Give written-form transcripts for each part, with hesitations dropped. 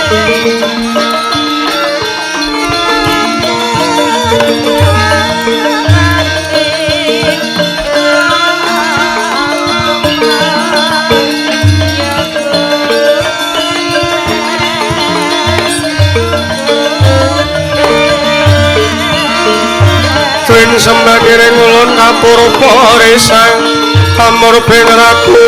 Tuwin sembah kiring ulun kapur parisang amur bing ratu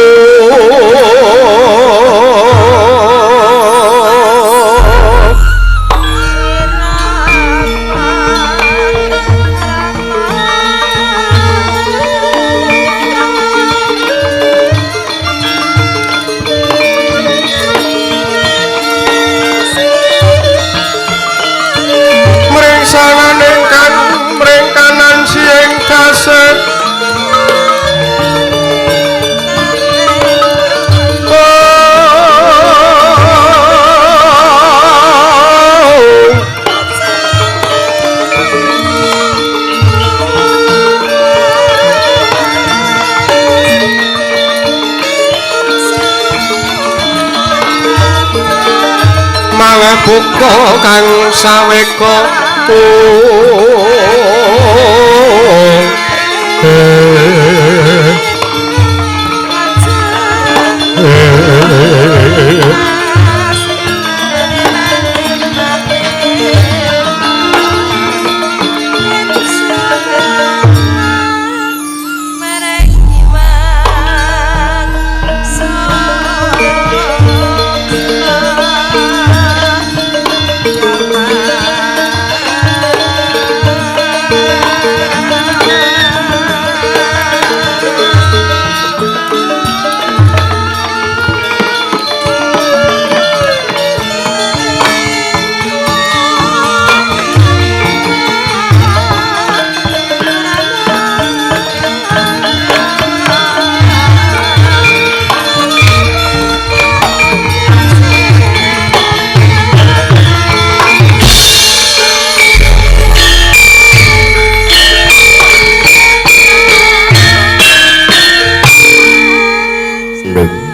buka kang saweka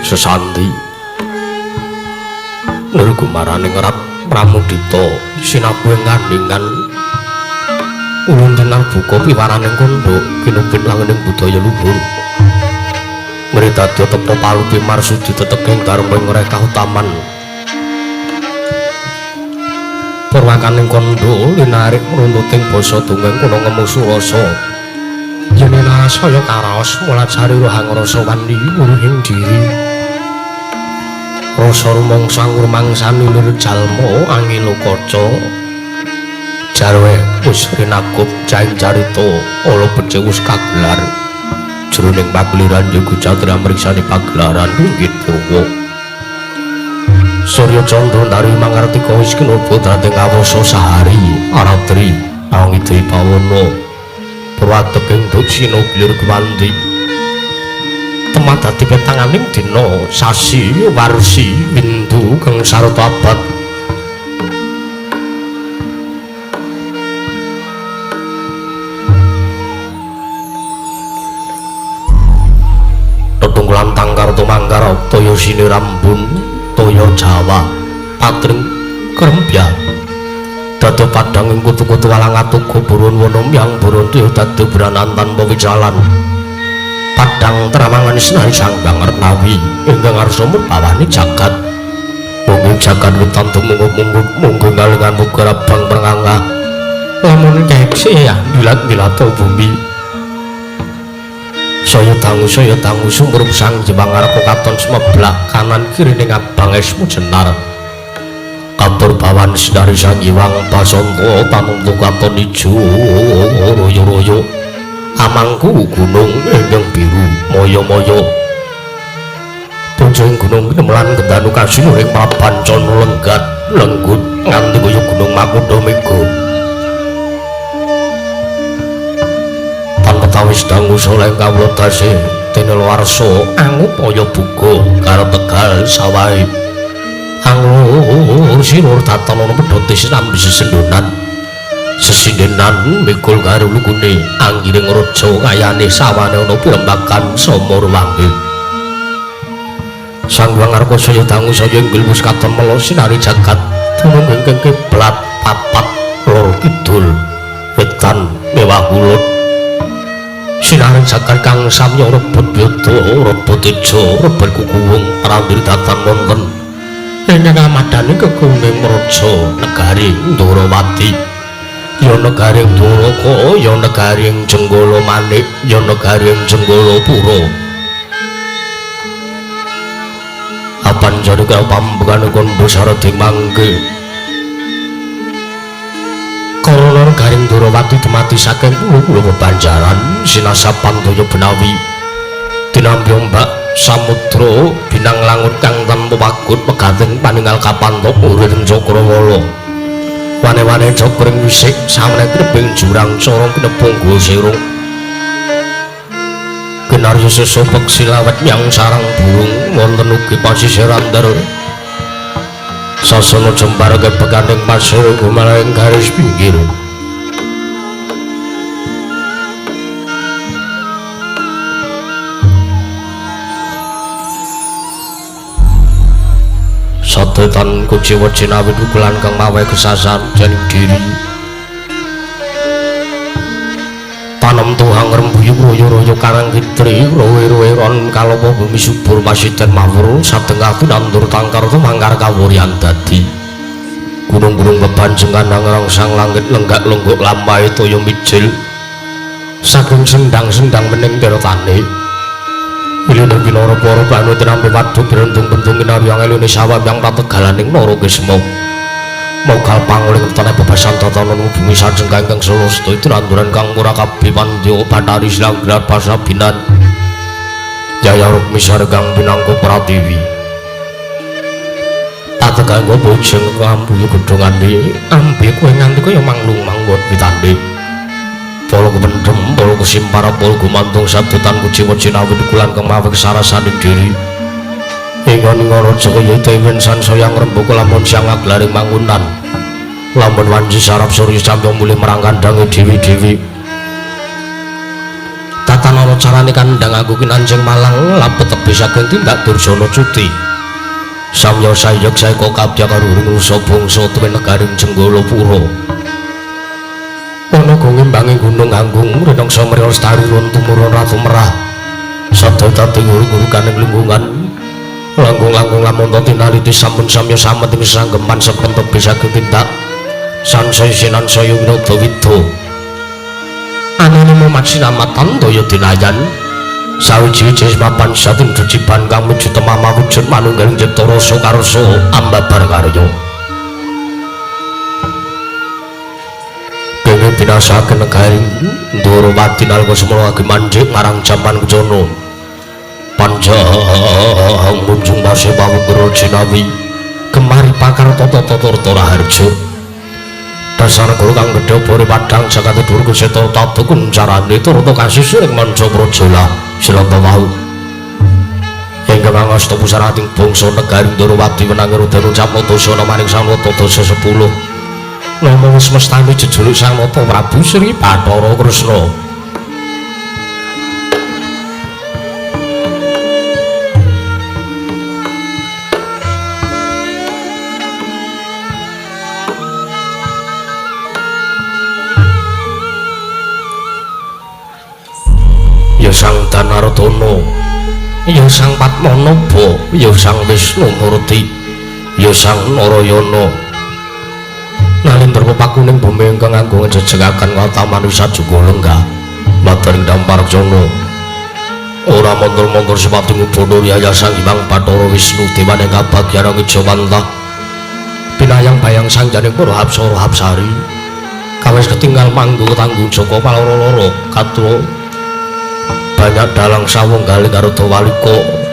Sesanti Nur Gumaraning Rat Pramudita sinapu ing kandhingan ulun tenar buka piwaraning kandha kinubin langening budaya luhur mritadya tepa palupi marsudi tetep ing dharma ing rekah utaman purwakaning kandha linarik nuntuting basa dongeng kuna ngemu surasa yen narasaya karaos mulasari rohang rasa wani uruhing diri rasa rumangsa ngrumangsani lir jalma angelo kaca jarwe wis rinakup caing carita ala becik wis kagelar jroning pagliran Yoga Catra mriksani pagelaran inggih purwa Surya Candra ndari mangartika wis kinaba dhateng awasa sahari aratri awangidri pawana purwateping duksina glir gwandi temat dadi petanganing dina sasi warsi windu kang sarta abad tetunggulan tangkar tumangkar toya sini rambun toya Jawa patring krempya dadi padhang ing kutu-kutu walang atuga burun wonom yang burun tuya dadi branan tanpa wicalan padang tramangan sinari sanggang Arnawi ingkang arsa mupawani jagat munggu jagat wetan tumunggup-munggup munggu ngalengan muga rabang pranganga lamun keksi ya dilat-dilato bumi saya tangu sumur sang jebang arko katon semeblak kanan kiri ning abang esmu jenar kapur bawan sinari sang iwang pasonto panungtu katon ijo royo-royo amangku gunung ingkang biru moyo-moyo punjung gunung kemelan kendanu kasinuring papan cono lenggat lenggut nganti kaya gunung Makuda Mega pantawis dangu soleh kawula tasih dene warsa angupaya buka karo Tegal sawahe anglur sinur tatono medhoti sinambi sesendonan sesindenan mikul karo lukune anggiring raja kayane sawane ana pirembagan Samara Wangi Sang Hyang Arka saya dangu saya inggil wis katon melo sinari jagat dunung ingkang kiblat papat lor kidul wetan mewah kulon sinari jagat kang samya rebut byodo rebut ijo rebut kukuwung prambil datan wonten ing ngamadane keguning raja negari Ndarawati ya negari Dwaraka ya negari Jenggala Manik ya negari Jenggala Pura apan jane karo pambukan kondo sareding mangke Karana garing Ndarawati dumati saking pulo bebanjaran sinasap pandaya benawi dinampi ombak samudra binang langut kang tanpa wagut pegating paninggal kapantok urip Cakrawala wane-wane cokring wisik samene kreping jurang corong kinepung gosirung Kenaryo sesopek silawet yang sarang burung wonten ugi pasisir andher sasana jembar kepekaning pasir gumalang garis pinggir sadetan kuciwa cinawi dukulan kang mawe kesasan janing diri panem tuhang rembuyung royo-royo karang kitri rowe-rowe ron kalopo bumi subur masjiden mawur satengah tinandur tangkar tumangkar kawuryan dadi gunung-gunung bebanjengan nang-rangsang langit lenggak-lenggok lampai toyo mijil saking sendang-sendang mening terotane ilune binara para banu tinampi wadu beruntung-bentung kinari yang ilune sawam yang pategalaning nara kesmo mogal panguling tanah bebasan tatanan bumi sajeng kang solo sedaya tanduran kang murah kabipandya Bathari Silanggelar Pasabinan Jaya Rukmi Sargang Pinangka Pratiwi tategang bojeng ngambuyu gedhongane ambe kowe nganti kaya manglung manggon pitandhe polo kependhem polo kesimpara polo gumantung sadetan kuciwa cinawi dukulan kang mawe kesarasane diri ingon ngoro Jaya Dewen sansaya ngrembaka lamun siang aglaring mangunan lamun wanci sarap surya samya mulih marang kandhange dewi-dewi tatanara carane kandhang aku kinanjeng malang lapet tebi saking tindak Dursana Cuti samya sayek saeka kabya karo rusa bangsa tuwin negaring Jenggala Pura ana gungembanging gunung anggung renangsa mriya lestari run tumurun ratu merah sadaya dadi guru-gurukaning lingkungan langkung-langkung lamun tinariti sampun samya samet ing sanggeman sepen tebi saking tindak sansaya sinansaya winada wida anane momat sinamatan daya dinayan sawiji-wiji papan sating jejiban kang mujud temama wujud manunggaling cipta rasa karsa ambabar karya kenging binasaken negari Ndarawati nalika semana manjing marang jaman Kecana panjang munjung masih pawugra cinawi kemari pakar tata-tata raharja dasar guru kang gedhe bore padhang jagat dhuwur kuseta tata kuncarane turut kasisuring manca prajala silata wau ingkang ngasta pusarating bangsa negari Ndarawati wenang rudana capodosana maring sang nata dasa 10 nama wis mestani jejuluk sang nata Prabu Sri Bathara Kresna ya sang Danardana ya sang Padmanaba ya sang Wisnumurti ya sang Narayana nalindra pepakuning bumi ingkang anggung jejengaken wata manusa juga lenggah madaring dampar jana ora montor-montor sepating bodo riyaya sang Hyang Bathara Wisnu dewane kabagyan Wijawantah pinayang bayang sanjaning para hapsara hapsari kawis ketinggal manggo tanggung joko paloro-loro katra banyak dalang sawung kali karo Dawalika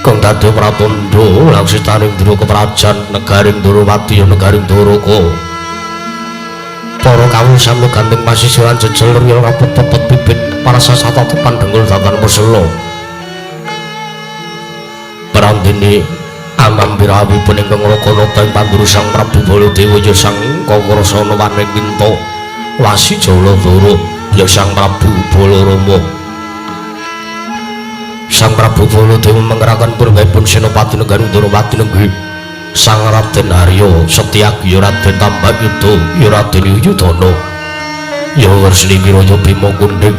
kang dadi pratandha laksitaning dina keprajan negaring Ndarawati ya negaring Dwaraka para kawula sami gandeng pasisiran jejel riya rapet-pepet bibit para sasata tepan denggul datan persela prandene amam birawi puningkang rakana teng panduru sang Prabu Baladewa ya sang Kakrasana Waning Winta wasi Jaladara ya sang Prabu Balarama Sang Prabu Baladewa mengerahkan purbaipun senopati negari Ndorowati nenggih Sang Raden Harya Setyaki Raden Tambayuda Raden Yudana ya Wresni Wiraya Bima Kunding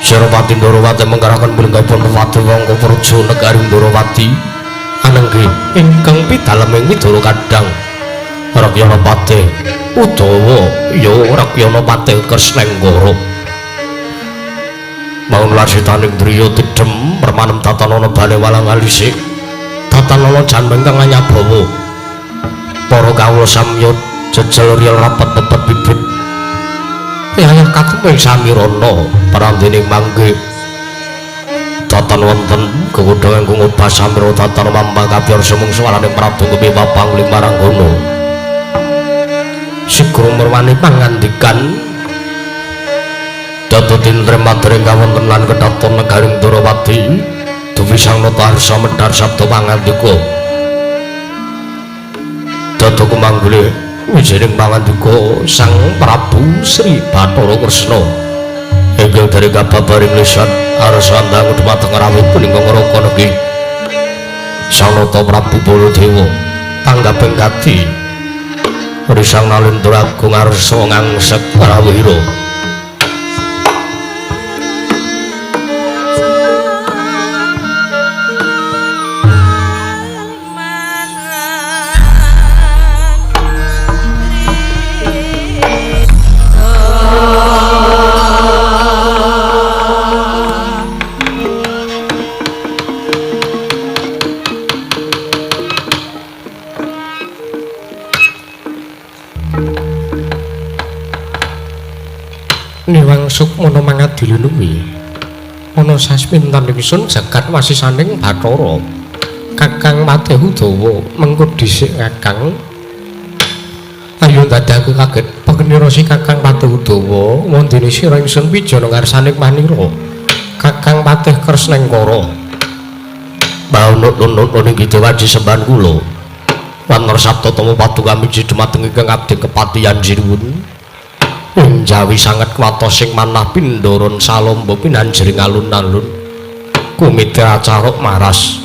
Senopati Ndorowati mengerahkan purbaipun Pati Wangka Praja negari Ndorowati anenggih ingkang pidhaleming Widara Kadang Rakyana Patih Udawa ya Rakyana Patih Kresnenggara maun lasitaning driya tidhem permanem tatanana bale walang alisik tatanana janmeng kang nyabawa para kawula samya jejel riyel rapet tebet bibit yayah katemeng samirana parandening mangke tatan wonten kegodhong ingkang obah samira tatan mambang kapiyar sumung swaraning Prabu Kepima Panglima Ranggana sigrung merwani pangandikan Dato tintrem madring kawonten lan kedhaton negaring Ndorowati duwi sang nata harsa medhar sabda pangandika Dato kumanggule wijining pangandika Sang Prabu Sri Bathara Kresna inggih dari kababaring lisan harsa ndang dhumateng rawuh punika ngraka nggih sang nata Prabu Baladewa tanggaping kadi risang nalendra agung arsa ngangsek Prawira Sukmana mangadilunumi ana sasmintan ingsun jagat wasisaning Bathara Kakang Patih Udawa mengko dhisik Kakang ayo dadaku kaget pengenira si Kakang Patih Udawa wondene sira ingsun wijana ngarsaning manira Kakang Patih Kresnenggara baunut-unut ning Gidewaji sembahan kula wantor sabda tama paduka miji dhumateng ingkang abdi kepatihan sinuwun Jawi sanget kwatos sing manah pindoron salomba pinanjering alun-alun kumitra caruk maras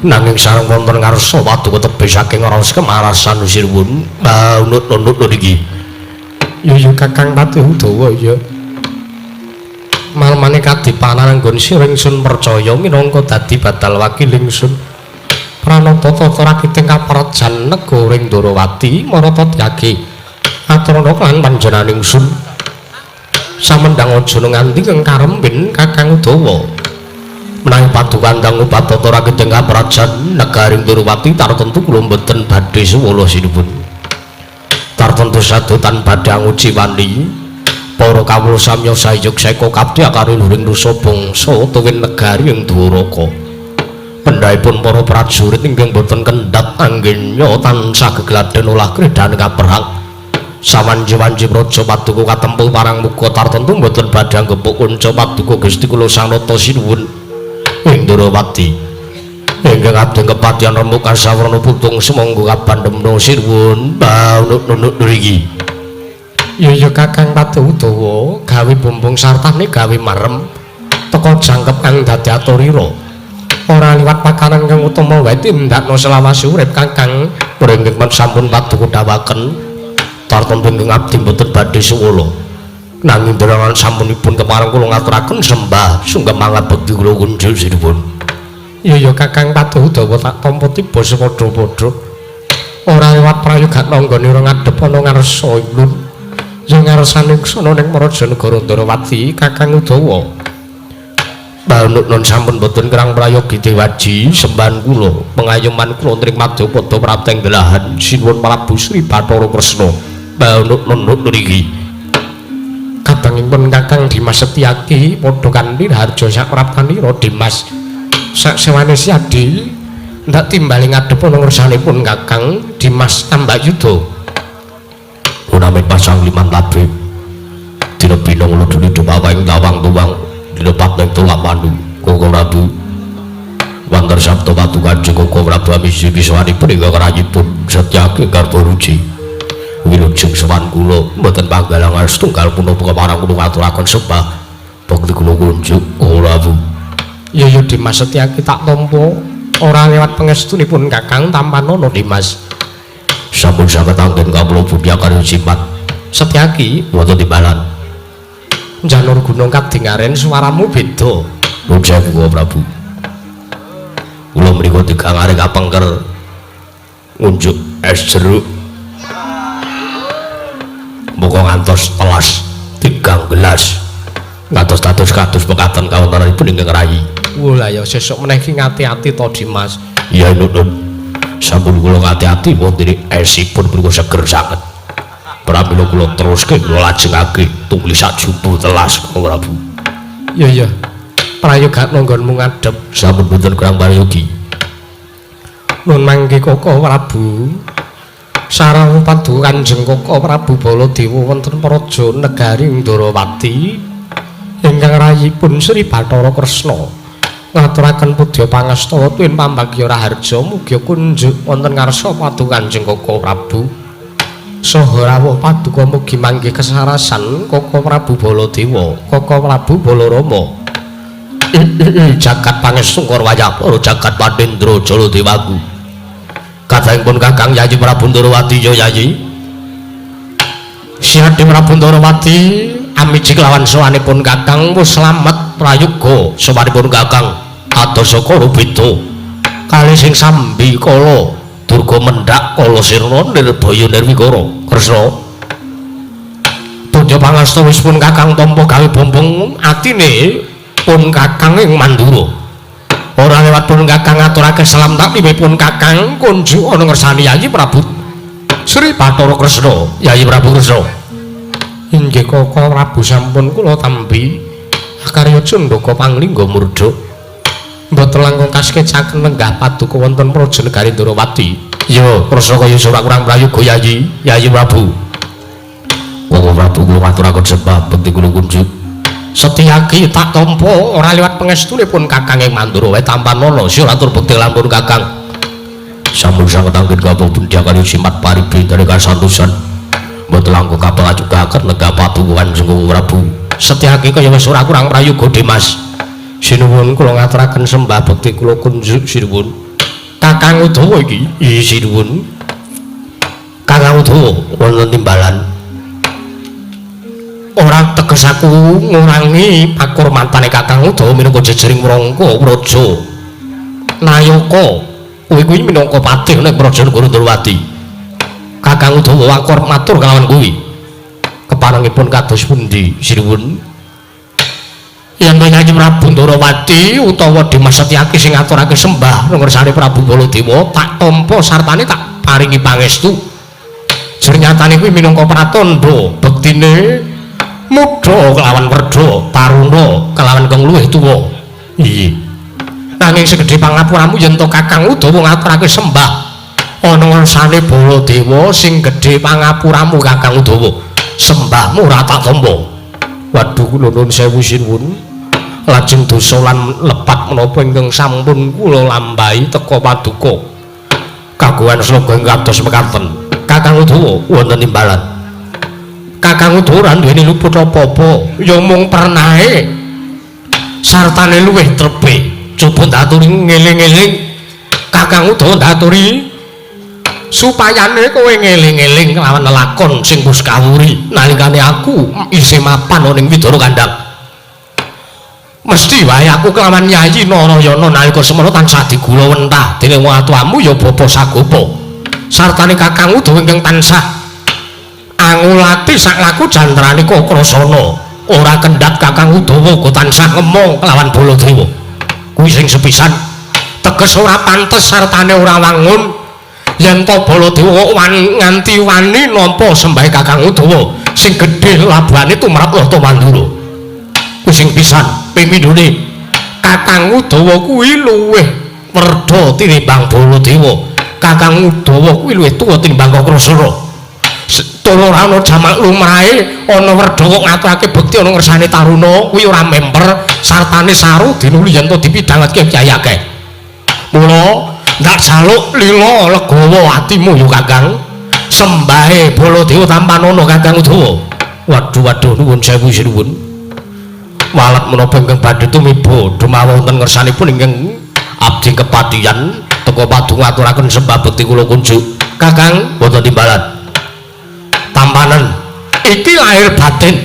nanging sareng wonten ngarsa paduka tebih saking raos kemarasan sinuwun unut-unut niki ya Kakang Patih Udawa ya malmane kadipanan anggon sira ingsun percaya minangka dadi badal wakil ingsun pranata tata rakiting kaprajan negaring Ndorowati marata tyagi aturana lan panjenengan ingsun samendang aja nganti kang karempin Kakang Udawa menawi paduka ndang upatata rakiting kaprajan negaring Ndorowati tartentu kula mboten badhe suwala sinuwun tartentu sadutan badhe nguji wani para kawula samya sayuk seka kabeh karo luring rusa bangsa tuwin negari ing Dwaraka pendhaipun para prajurit ingkang boten kendhat anggenya tansah gegladen olah kredane kaperang sawanji-wanji praja paduka katempuh parang muga tartentu mboten badhe anggepuk kunca paduka Gusti kula sang nata sinuwun ing Ndorowati ingkang abdi kepatihan rembug kasawarna putung semangga kabandhemna sinuwun baunut-unut niki ya Kakang Patih Udawa gawe bumbung sartane gawe marem teka jangkep kang dadi aturira ora liwat pakanan kang utama wae tindakna selawase urip Kakang mrenging sampun paduka dawaken tartemtu ingkang abdi mboten badhe suwala nanging delengan sampunipun kepareng kula ngaturaken sembah sungkem mangabekti kula kunjul sinuwun ya Kakang Patih Udawa tak tampa tiba sepadha-padha ora liwat prayogan nanggone ora ngadhep ana ngarsa ilun ya ngarsane sono ning Marajanegara Ndorowati Kakang Udawa banut non sampun boten kirang prayogi Dewaji sembahan kula pengayoman kula nrimadya padha prapteng delahan sinuwun Prabu Sri Bathara Kresna banut non niki kadangipun Kakang Dimas Setyaki padha kanthi harja sakraptanira Dimas sak sewane siadi ndak timbali ngadhep ana ngersanipun Kakang Dimas Tambayuda uname pasang liman tabib dina binong ludune dumawaing tawang tuwang dina pateng tulak mandu Koko Prabu wonten sabda paduka Koko Prabu amisi kiswanipun ingkang rayipun Setyaki Garba Ruci wilujeng sowan kula mboten panggalangan setunggal punapa keparang kula ngaturaken sembah bekti kula kunjuk Koko Prabu Ya Dimas Setyaki tak tampa ora lewat pangestunipun Kakang Tampanana Dimas. Sampun saged anggen kawula budya karo Jimat Setyaki wonten timbalan. Janur gunung kadingaren swaramu beda. Nuwun sewu Prabu. Kula mriku digangare kapengker ngunjuk es jeruk. Muga ngantos telas 3 gelas. Ngatos-atos kados pekaten kawontenanipun ingkang rayi. Wah ya sesuk meneh ki ngati-ati to Dimas. Iya Nun. Sampun kula ngati-ati wonten esipun mriku seger sanget. Pramila kula teruske kula lajengake tulis sak jumbo telas Prabu. Iya. Prayoga nanggonmu ngadhep sampun boten kurang prayogi. Nun mangke Koko Prabu. Sareng padu Kanjeng Koko Prabu Baladewa wonten praja negari Ndarawati ingkang rayipun Sri Bathara Kresna ngaturaken pudya pangastawa tuwin pambagya raharja mugi kunjuk wonten ngarsa padu Kanjeng Koko Prabu saha rawuh paduka mugi mangke kesarasan Koko Prabu Baladewa Koko Prabu Balarama jagat pangestu Karwayapara jagat Pandendra Jaladewaku kadangipun Kakang Yayi Prabu Ndarawati ya Yayi Siati Prabu Ndarawati amiji kelawan sawanipun Kakang wis slamet prayoga sawanipun Kakang adosa kala beda kali sing sambi kala durga mendhak kala sirna nirbaya nirwikara Kresna pudya pangasta wis pun Kakang tampa gawe bombong atine pun Kakang ing Mandura ora lewat pun Kakang ngaturake salam taklimipun Kakang kunjuk ana ngersani Yayi Prabu Sri Bathara Kresna Yayi Prabu Kresna. Inggih Koko Prabu sampun kula tampi karya Candaka Panglingga Murdha. Mboten langkung kaskecaken lenggah paduka wonten praja negari Ndarawati. Ya, Kresna kaya ora kurang prayoga Yayi, Yayi Prabu. Koko Prabu kula maturaken sembah bekti kula kunjuk. Setyaki tak tampa ora liwat pangestunipun Kakang ing Mandura wae Tampanana sira atur bekti lampun Kakang. Sampun sanget anggen kawula budya kali Jimat Paribi dari kasantosan. Mboten langkung kapangajugaken negah patuwuhan Kanjeng Prabu. Setyaki kaya wis ora kurang prayoga Dimas. Sinuwun kula ngaturaken sembah bekti kula kunjuk sinuwun. Kakang Udawa iki, sinuwun. Kakang Udawa wonten timbalan. Ora teges aku ngurangi pakurmatane Kakang Udawa minangka jejering mrangka praja Nayaka kuwi minangka patih nek praja Ndarawati. Kakang Udawa wakur matur kalawan kuwi keparengipun kados pundi sinuwun? Yen Yayi Prabu Ndarawati utawa Dimas Setyaki sing ngaturake sembah ngersane Prabu Baladewa tak tampa sartane tak paringi pangestu jernyatane kuwi minangka pratandha bektine mudha kelawan werda taruna kelawan kang luwih tuwa. Iya. Nanging segedhe pangapuramu yen to Kakang Udawa ngaturake sembah ana ngersane Baladewa sing gedhe pangapuramu Kakang Udawa. Sembahmu ora tak tampa. Waduh kula nuwun sewu sinuwun. Lajeng dosa lan lepat menapa ingkang sampun kula lambahi teka paduka. Kagungan sloga kados mekaten. Kakang Udawa wonten timbalan. Kakang Udawa ora duweni luput apa-apa, ya mung pernahe sartane luwih trepih. Coba ndaturi ngeling-eling. Kakang Udawa ndaturi supayane kowe ngeling-eling kelawan lakon sing wis kawuri nalikane aku isih mapan ning Widara Kandhang. Mesti wae aku kelawan Yayi Narayana nalika semana tansah digula wentah dening wong atuamu ya Bapa Sagopa. Sartane Kakang Udawa ingkang tansah angulati sak laku jandrane Kakrasana. Ora kendhat Kakang Udawa uga tansah ngemong kelawan Baladewa. Kuwi sing sepisan teges ora pantes sartane ora wangun yen to Baladewa nganti wani nampa sembahe Kakang Udawa sing gedhe labane tumrap Lata Mandura. Kuwi sing pisan pindhone Kakang Udawa kuwi luwih werda tinimbang Baladewa. Kakang Udawa kuwi luwih tuwa tinimbang Kakrasana. Tolo ora ana jamak lumrahe ana werda kok ngaturake bekti ana ngersane taruna kuwi ora memper sartane saru dinuli yen to dipidhangetke kyai akeh. Mula ndak jaluk lila legawa atimu yo Kakang. Sembahe Baladewa Tampanana Kakang Udawa. Waduh nuwun sewu sinuwun. walat menapa ingkang badhe tumiba dumawa wonten ngersanipun ingkang abdi kepatihan teka padung ngaturaken sembah bekti kula kunjuk Kakang boten timbalan tampanan iki lahir batin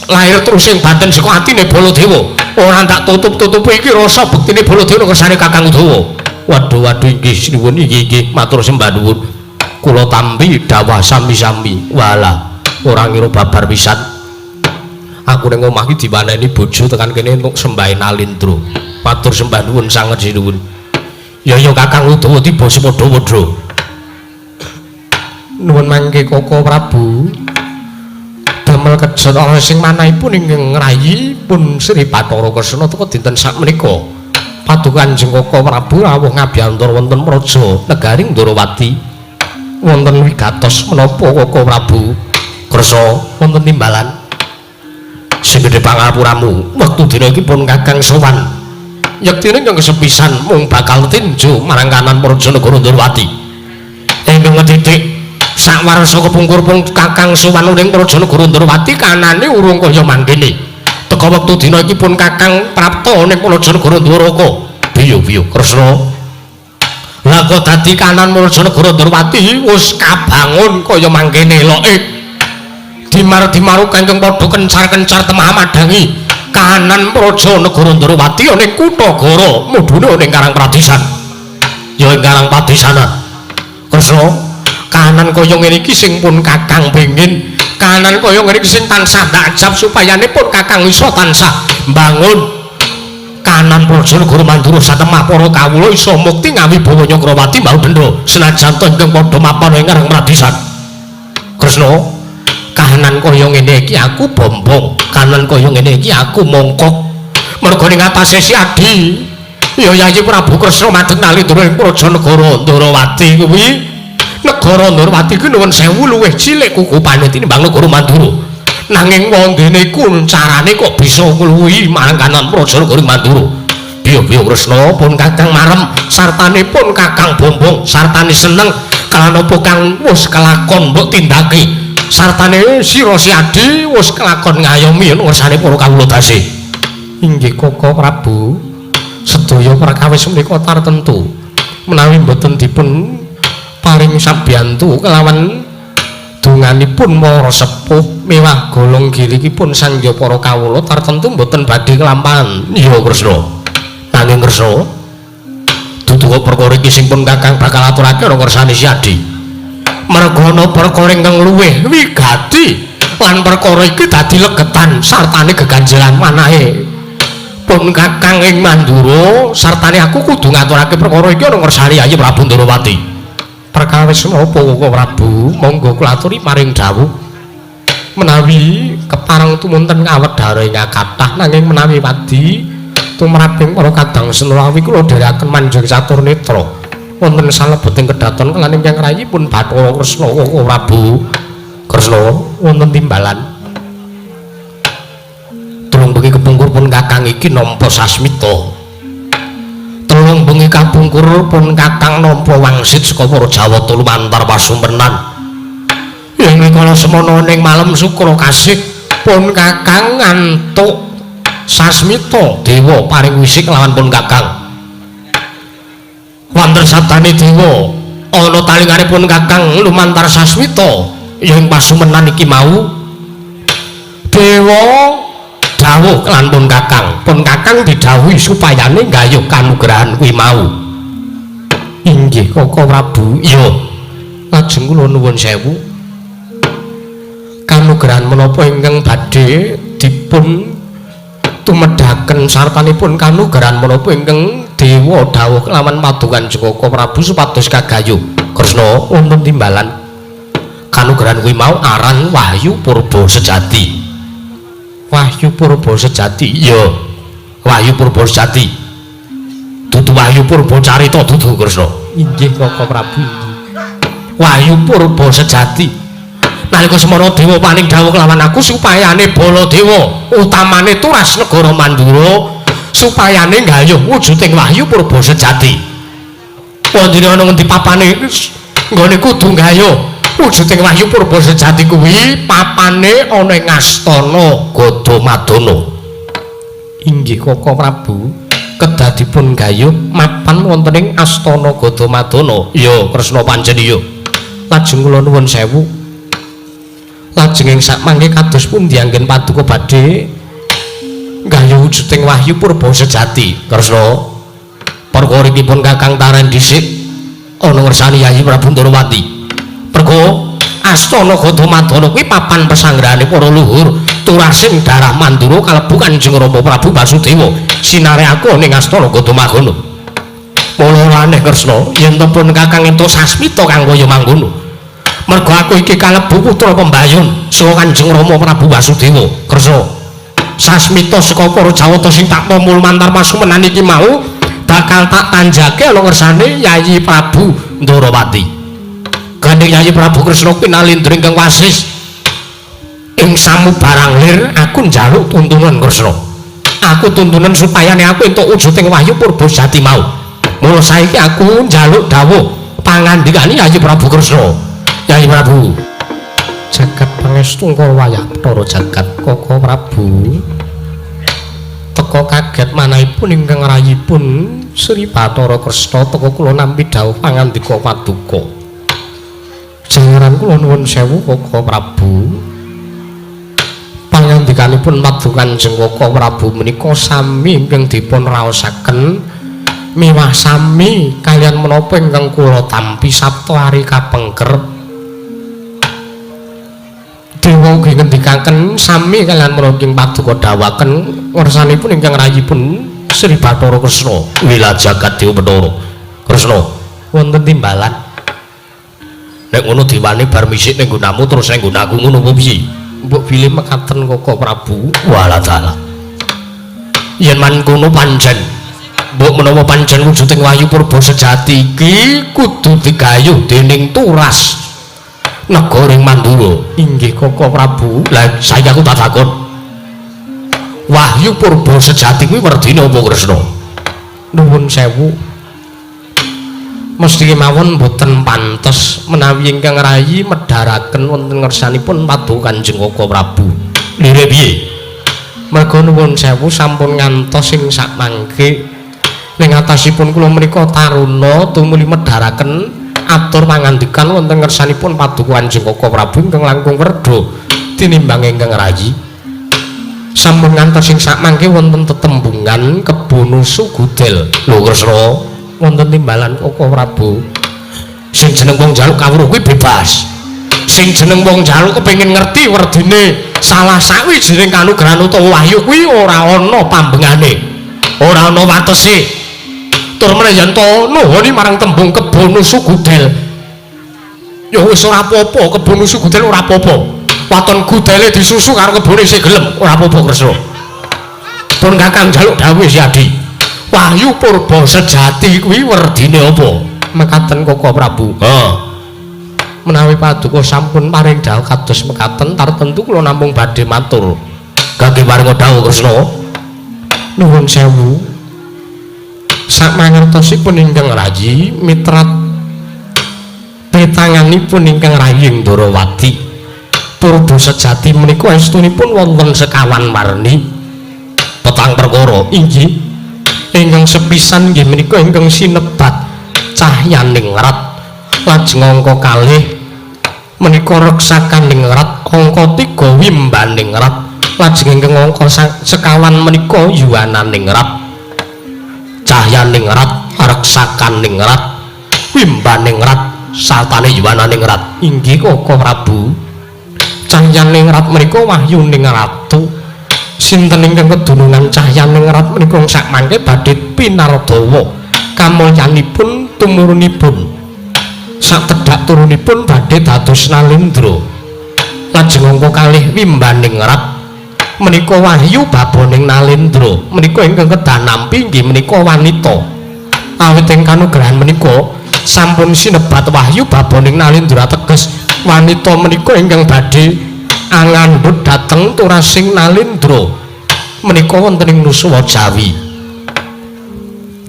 lahir terus ing batin saka atine Baladewa ora tak tutup-tutupi iki rasa bektine Baladewa kersane Kakang Udawa waduh inggih sinuwun inggih matur sembah nuwun kula tampi dawah sami-sami wala ora ngira babar pisan aku ning omah iki diwaneni bojo tekan kene entuk sembahe nalindra matur sembah nuwun sanget sinuwun ya Kakang Udawa tiba sepadha-padha nuwun mangke Koko Prabu damel kejet ana sing manahipun ingkang ngrayi pun Sri Bathara Kresna teka dinten sakmenika padukan Kanjeng Koko Prabu rawuh ngabiyantur wonten praja negari Ndarawati wonten wigatos menapa Koko Prabu Kresna wonten timbalan sing gedhe pangapuramu wektu dina iki pun Kakang sowan yektine ingkang kesepisan mung bakal tinju marang kanan praja negara Ndarawati ingkang ngetitik sakwarsa kepungkur pun Kakang sowan ning praja negara Ndarawati kanane urung kaya mangkene teka wektu dina iki pun Kakang prapta ning praja negara Dwaraka biyo Kresna lah kok dadi kanan praja negara Ndarawati wis kabangun kaya mangkene loke dimar-dimaru kanjeng padha kencar-kencar temah madangi kanan praja negara Ndarawati ning kutha Goro mudune ning Karang Pradisan ya ing Karang Pradisanan Kresna kanan kaya ngene iki sing pun Kakang pengin kanan kaya ngene iki sing tansah takjab supayane pun Kakang iso tansah mbangun kanan praja negara Mandura satemah para kawula iso mukti ngawibawa Nyakrawati mbau Dendra senajan to ingkang padha mapan ing Karang Pradisan Kresna kanan kaya ngene iki aku bombong kanan kaya ngene iki aku mongkok merga ning atase si Adi ya Yayi Prabu Kresna madheng nalindra ing praja negara Ndarawati kuwi negara Ndarawati ku nuwun sewu luwih cilik kukupane tinimbang negara Mandura nanging wondene kuncarane kok bisa ngluwihi marang kanan praja negara Mandura biyo Kresna pun Kakang marem sartane pun Kakang bombong sartane seneng kalanapa kang wis kelakon mbok tindake sartane sira si Adi wis kelakon ngayomi ngersane para kawula tasih inggih Koko Prabu sedaya perkawis menika tartentu menawi mboten dipun paring sabiyantu kelawan donganipun para sepuh mewah golong gilikipun sangya para kawula tartentu mboten badhe kelampahan iya Kresna nanging Kresna dudu perkara iki sing pun Kakang bakal aturake ana kersane si Adi merga ana perkara ingkang luwih wigati lan perkara iki dadi legetan sartane geganjengan manahe pun Kakang ing Mandura sartane aku kudu ngaturake perkara iki ana kersane Yayi Prabu Ndarawati perkawis menapa Koko Prabu monggo kula aturi maring dawuh menawi kepareng tumunten ngawedhara ingkang kathah nanging menawi wadi tumraping para kadang senulawi kula dherekaken manjing catur netra wonten salebeting kedaton kelan ingkang rayi pun Bathara Kresna Koko Prabu Kresna wonten timbalan tulung bengi kepungkur pun Kakang iki nampa sasmita tulung bengi kapungkur pun Kakang nampa wangsit saka para Jawata lumantar pasumpenan ing rikala semana ning malem Sukra Kasih pun Kakang ngantuk sasmita dewa paring wisik lawan pun Kakang wonten sabdane dewa ana talinganipun Kakang lumantar sasmita ing pasumpenan iki mau dewa dawuh lan pun Kakang didhawuhi supayane nggayuh kanugrahan kuwi mau inggih Koko Prabu iya lajeng kula nuwun sewu kanugrahan menapa ingkang badhe dipun tumedhaken sartanipun kanugrahan menapa ingkang dewa dawuh kelawan padukan Koko Prabu supados kagayuh Kresna wonten timbalan kanugrahan kuwi mau aran Wahyu Purba Sejati Wahyu Purba Sejati iya Wahyu Purba Sejati dudu Wahyu Purba Carita dudu Kresna inggih Koko Prabu Wahyu Purba Sejati nalika semana dewa paning dawuh kelawan aku supayane Baladewa utamane turas negara Mandura supayane nggayuh wujuding Wahyu Purba Sejati wondene ana ngendi papane nggone kudu nggayuh wujuding Wahyu Purba Sejati kuwi papane ana ing Astana Gadamadana Inggih Koko Prabu, kedah dipun gayuh mapan wonten ing Astana Gadamadana. Ya Kresna pancen iya. Lajeng kula nuwun sewu. Lajeng ing sakmangke kados pundi anggen paduka badhe gayuh wujuding wahyu purba sejati. Kresna perkoripun Kakang Taren dhisik ana ngersani Yayi Prabu Ndarawati. Pergo Astana Gadamadana kuwi papan pesanggrahane para luhur turasim darah Mandura kalebu Kanjeng Rama Prabu Basudewa sinareaka ning Astana Gadamadana. Mula laneh Kresna yen to pun Kakang entuk sasmita kanggo ya mangkono. Mergo aku iki kalebu putra pembayun saka Kanjeng Rama Prabu Basudewa. Kresna sasmita saka para Jawata sing tak pamul mantar pasumenan iki mau bakal tak tanjake ana ngersane Yayi Prabu Ndarawati. Gandeng Yayi Prabu Kresna pinalindra ingkang wasis ing samubarang lir aku njaluk tuntunan Kresna. Aku tuntunan supaya aku entuk wujuding wahyu purba jati mau. Mula saiki aku njaluk dawuh pangandikane Yayi Prabu Kresna. Yayi Prabu, jagat pangestu kala wayah Bathara Jagat Koko Prabu teka kaget manahipun ingkang rayipun Sri Bathara Kresna teka kula nampi dawuh pangandika paduka. Jangaran kula nuwun sewu Koko Prabu. Pangandikanipun paduka Kanjeng Koko Prabu menika sami ingkang dipun raosaken miwah sami kalian menapa ingkang kula tampi sabta ari kapengker. Dewa ugi ngendikaken sami kalian menapa ing paduka dawaken ngersanipun ingkang rayipun Sri Bathara Kresna. Wila jagat Dewa Bathara Kresna wonten timbalan. Nek ngono diwane bar misik ning nggonamu terus ning nggonaku ngono apa piye? Mbok pilih mekaten Koko Prabu. Walah dalah. Yen mangkono pancen mbok menawa pancen wujuding wahyu purba sejati iki kudu digayuh dening turas negara Mandura. Inggih Koko Prabu. Lah saiki aku tak takon. Wahyu purba sejati kuwi werdine apa Kresna? Nuwun sewu. Mesti kemawon boten pantes menawi ingkang rayi medharaken wonten ngersanipun paduka Kanjeng Koko Prabu. Lire piye? Merga nuwun sewu sampun ngantos ing sakmangke ning atasipun kula menika taruna tumuli medharaken atur pangandikan wonten ngersanipun paduka Kanjeng Koko Prabu ingkang langkung werda tinimbang ingkang rayi. Sampun ngantos ing sakmangke wonten tetembungan Kebon Sugudel. Lho Kresna wonten timbalan Koko Prabu. Sing jeneng wong njaluk kawruh kuwi bebas. Sing jeneng wong njaluk kepengin ngerti werdine salah sawijining kanugrahan utawa wahyu kuwi ora ana pambengane. Ora ana watese. Tur meneh yen to nuhuni marang tembung Kebon Sugudel. Ya wis ora apa-apa, Kebon Sugudel ora apa-apa. Waton gudele disusu karo kebone sing gelem, ora apa-apa Kresna. Pun Kakang njaluk dawuh Yadi. Wahyu purba sejati kuwi werdine apa? Mekaten Koko Prabu. Menawi paduka sampun paring dawuh kados mekaten tartentu kula namung badhe matur. Kangge paring dawuh Kresna. Nuwun sewu. Sakmangertosipun ingkang rayi mitrat petanganipun ingkang rayi Ndarawati. Purba sejati menika estunipun wonten sekawan warni. Petang perkara inggih ingkang sepisan nggih menika ingkang sinebat cahyaning rat. Lajeng angka kalih menika reksakaning rat, angka 3 wimbaning rat. Lajeng ingkang angka sekawan menika yuwananing rat. Cahyaning rat, reksakaning rat, wimbaning rat, sartane yuwananing rat. Inggih Koko Prabu. Cahyaning rat menika wahyuning ratu. Sinten ingkang kedunungan cahyaning rat menika sakmangke badhe pinardawa kamulyanipun tumurunipun satedhak turunipun badhe dados Nalendra. Lajeng angka kalih wimbaning rat menika wahyu baboning Nalendra menika ingkang kedah nampi inggih menika wanita. Awit ing kanugrahan menika sampun sinebat wahyu baboning Nalendra teges wanita menika ingkang badhe angandhut dhateng turasing Nalendra menika wonten ing Nuswa Jawi.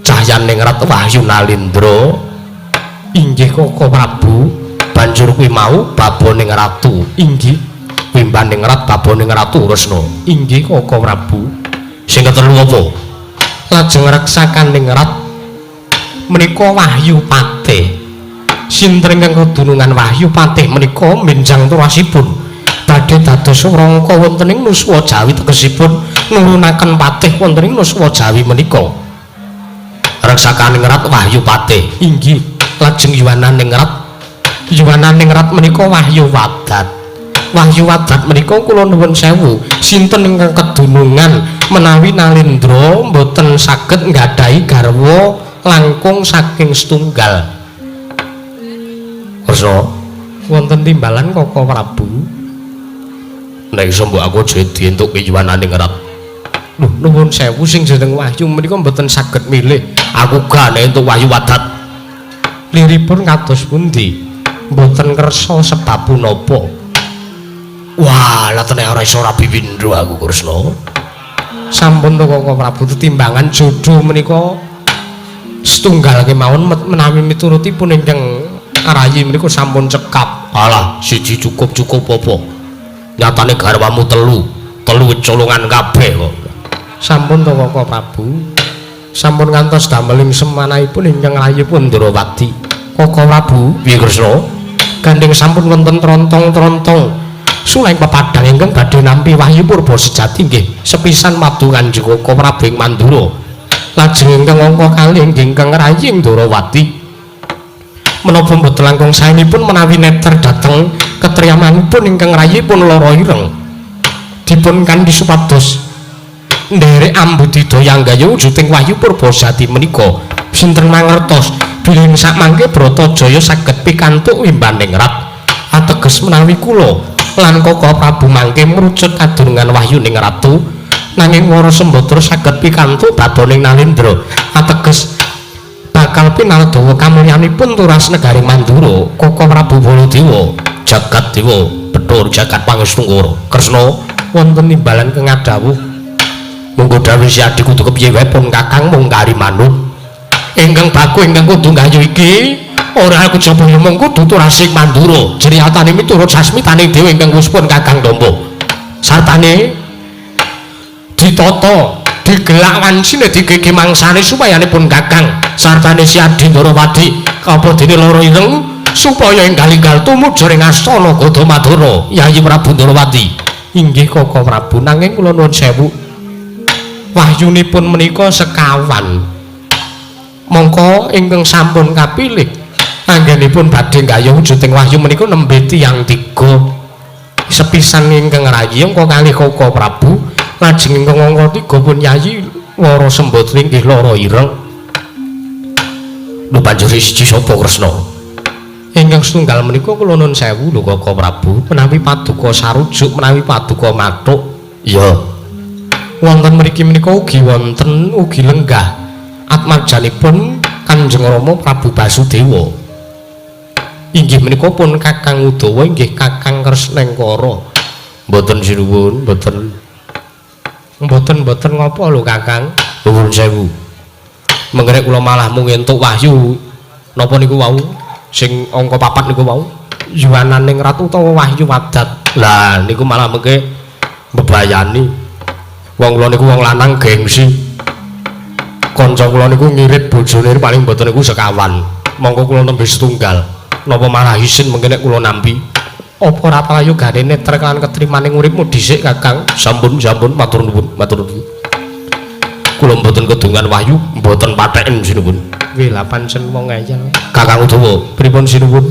Cahyaning rat wahyu Nalendra inggih Koko Prabu. Banjur kuwi mau baboning ratu inggih wimbaning rat baboning ratu Kresna. Inggih Koko Prabu. Sing ketelu apa? Lajeng reksakaning rat menika Wahyu Patih. Sinten ingkang kedunungan Wahyu Patih menika menjang turasipun badhe dados rangka wonten ing Nuswa Jawi tegesipun nurunaken patih wonten ing Nuswa Jawi menika. Reksakaning rat Wahyu Patih. Inggih, lajeng yuwananing rat menika Wahyu Wadat. Wahyu Wadat menika kula nuwun sewu, sinten ingkang kedunungan menawi Nalendra mboten saged nggadahi garwa langkung saking setunggal. Kersa wonten timbalan Koko Prabu. Nek iso mbok aku aja dientukke yuwananing rat. Lho, nuwun sewu sing jeneng Wahyu menika mboten saged milih. Aku gak nek entuk Wahyu Wadat. Liripun kados pundi? Mboten kersa sebab punapa. Wah, latene ora iso rabi pindho aku Kresna. Sampun to Koko Prabu timbangan jodho menika setunggal kemawon menawi miturutipun ingkang Arayi menika sampun cekap. Alah, siji cukup apa? Nyatane garwamu telu colongan kabeh kok. Sampun to Koko Prabu. Sampun ngantos dameling semanahipun ingkang rayipun Ndrawati. Koko Prabu, piye Kresna? Gandeng sampun wonten trontong-trontong suleng pepadang ingkang badhe nampi Wahyu Purba sejati nggih. Sepisan madu Kanjeng Koko Prabu ing Mandura. Lajeng ingkang angka kalih ingkang rayi Ndrawati. Menapa mboten langkung saenipun menawi neter dhateng ketriyamanipun ingkang rayipun lara ireng. Dipun kanthi supados nderek ambudidaya nggaya wujuding Wahyu Purba sejati menika. Sinten mangertos bilih sakmangke Bratajaya saged pikantuk wimbaning rat. Ateges menawi kula lan Koko Prabu mangke merucut kadurungan wahyuning ratu nanging Wara Sembadra saged pikantuk baboning Nalendra. Ateges bakal pinardawa kamulyanipun turas negari Mandura. Koko Prabu Baladewa jagat dewa Bathara jagat Pangestu Kresna wonten nimbalan kengadawuh. Monggo dawuh si Adi kudu kepiye wae pun Kakang mung kari manut. Ingkang baku ingkang kudu nggayu iki ora aku jaba mung kudu turasing Mandura. Jriyatane miturut sasmitane dhewe ingkang wis pun Kakang Tampa. Sartane ditata digelak wansine digege mangsane supayanipun Kakang sartane si Adi Ndrawati apa dene lara ireng supaya enggal-enggal tumuju ing astana Gadamadara Yayi Prabu Ndrawati. Inggih Koko Prabu, nanging kula nuwun sewu wahyunipun menika sekawan. Mongko ingkang sampun kapilih anggenipun badhe nggayuh wujuding wahyu menika nembe tiyang tiga. Sepisan ingkang rayi angka kalih Koko Prabu, lajeng ingkang angka tiga pun Yayi Wara Sembadra inggih lara ireng. Lho banjur siji sapa Kresna? Ingkang setunggal menika kula nuwun sewu lho Koko Prabu, menawi paduka sarujuk menawi paduka mathuk. Ya. Wonten mriki menika ugi wonten ugi lenggah atmajanipun Kanjeng Rama Prabu Basudewa. Inggih menika pun Kakang Udawa inggih Kakang Kresnengkara. Mboten sinuwun, mboten ngapa lho Kakang. Nuwun sewu. Mengkerek kula malah mung entuk wahyu napa niku wau sing angka 4 niku wau yuwananing ratu utawa Wahyu Wadat. Lah niku malah mengke mbebayani. Wong kula niku wong lanang gengsi. Kanca kula niku ngirit bojone paling mboten niku sekawan. Monggo kula nembe setunggal. Napa malah isin mengke nek kula nampi? Apa ora prayogane neter kan ketrimaning uripmu dhisik Kakang? Sampun matur nuwun. Kula mboten kedungan wahyu, mboten patheken sinuwun. Nggih lah pancen wong ngeyel. Kakang Udawa, pripun sinuwun?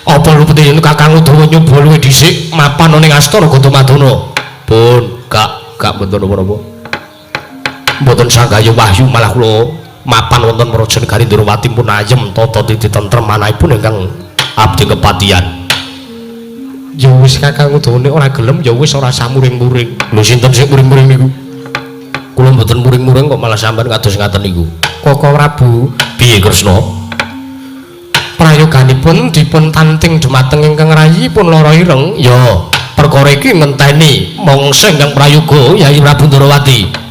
Apa lupute yen Kakang Udawa nyoba luwih dhisik mapan ning astana Gadamadana? Pun gak mboten napa-napa. Mboten sanggaya wahyu malah kula mapan wonten Praja Negari Ndrawati pun ayem tata titi tentrem manahipun ingkang abdi kepatihan. Ya wis Kakang Udawa nek ora gelem ya wis ora usah muring-muring. Lho sinten sing muring-muring niku? Kula mboten muring-muring kok malah sampean kados ngaten niku. Koko Prabu, piye Kresna? Prayoganipun dipun tanting dumateng ingkang rayi pun lara ireng. Ya, perkara iki ngenteni mangsa ingkang prayoga Yayi Prabu Ndrawati.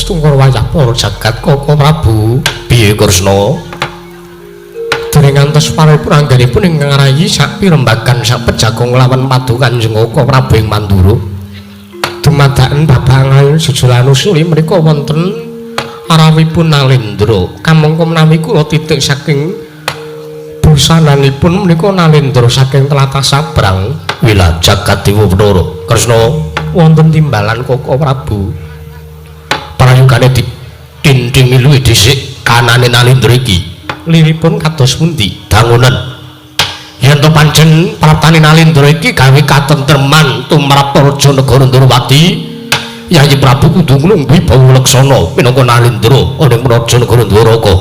Tungkol wayah para jagat Koko Prabu piye Kresna dereng ngantos paripun anggenipun ingkang ngarayi sak pirembagan sak pejagong lawan padu Kanjeng Koko Prabu ing Mandura dumadaken babangan sejulan usuli menika wonten arawipun Nalendra kamangka menawi kula titik saking busananipun menika Nalendra saking tlatah Sabrang wilayah jagat Dewa Batara Kresna wonten timbalan Koko Prabu prayogane didindingi luwih dhisik kanane Nalendra iki liripun kados pundi dangunen yen to pancen praptane Nalendra iki gawe katentreman tumrap Raja Negara Ndrawati Yayi Prabu kudu nglungguhi Bawulaksana minangka Nalendra ana ing Raja Negara Ndwaraka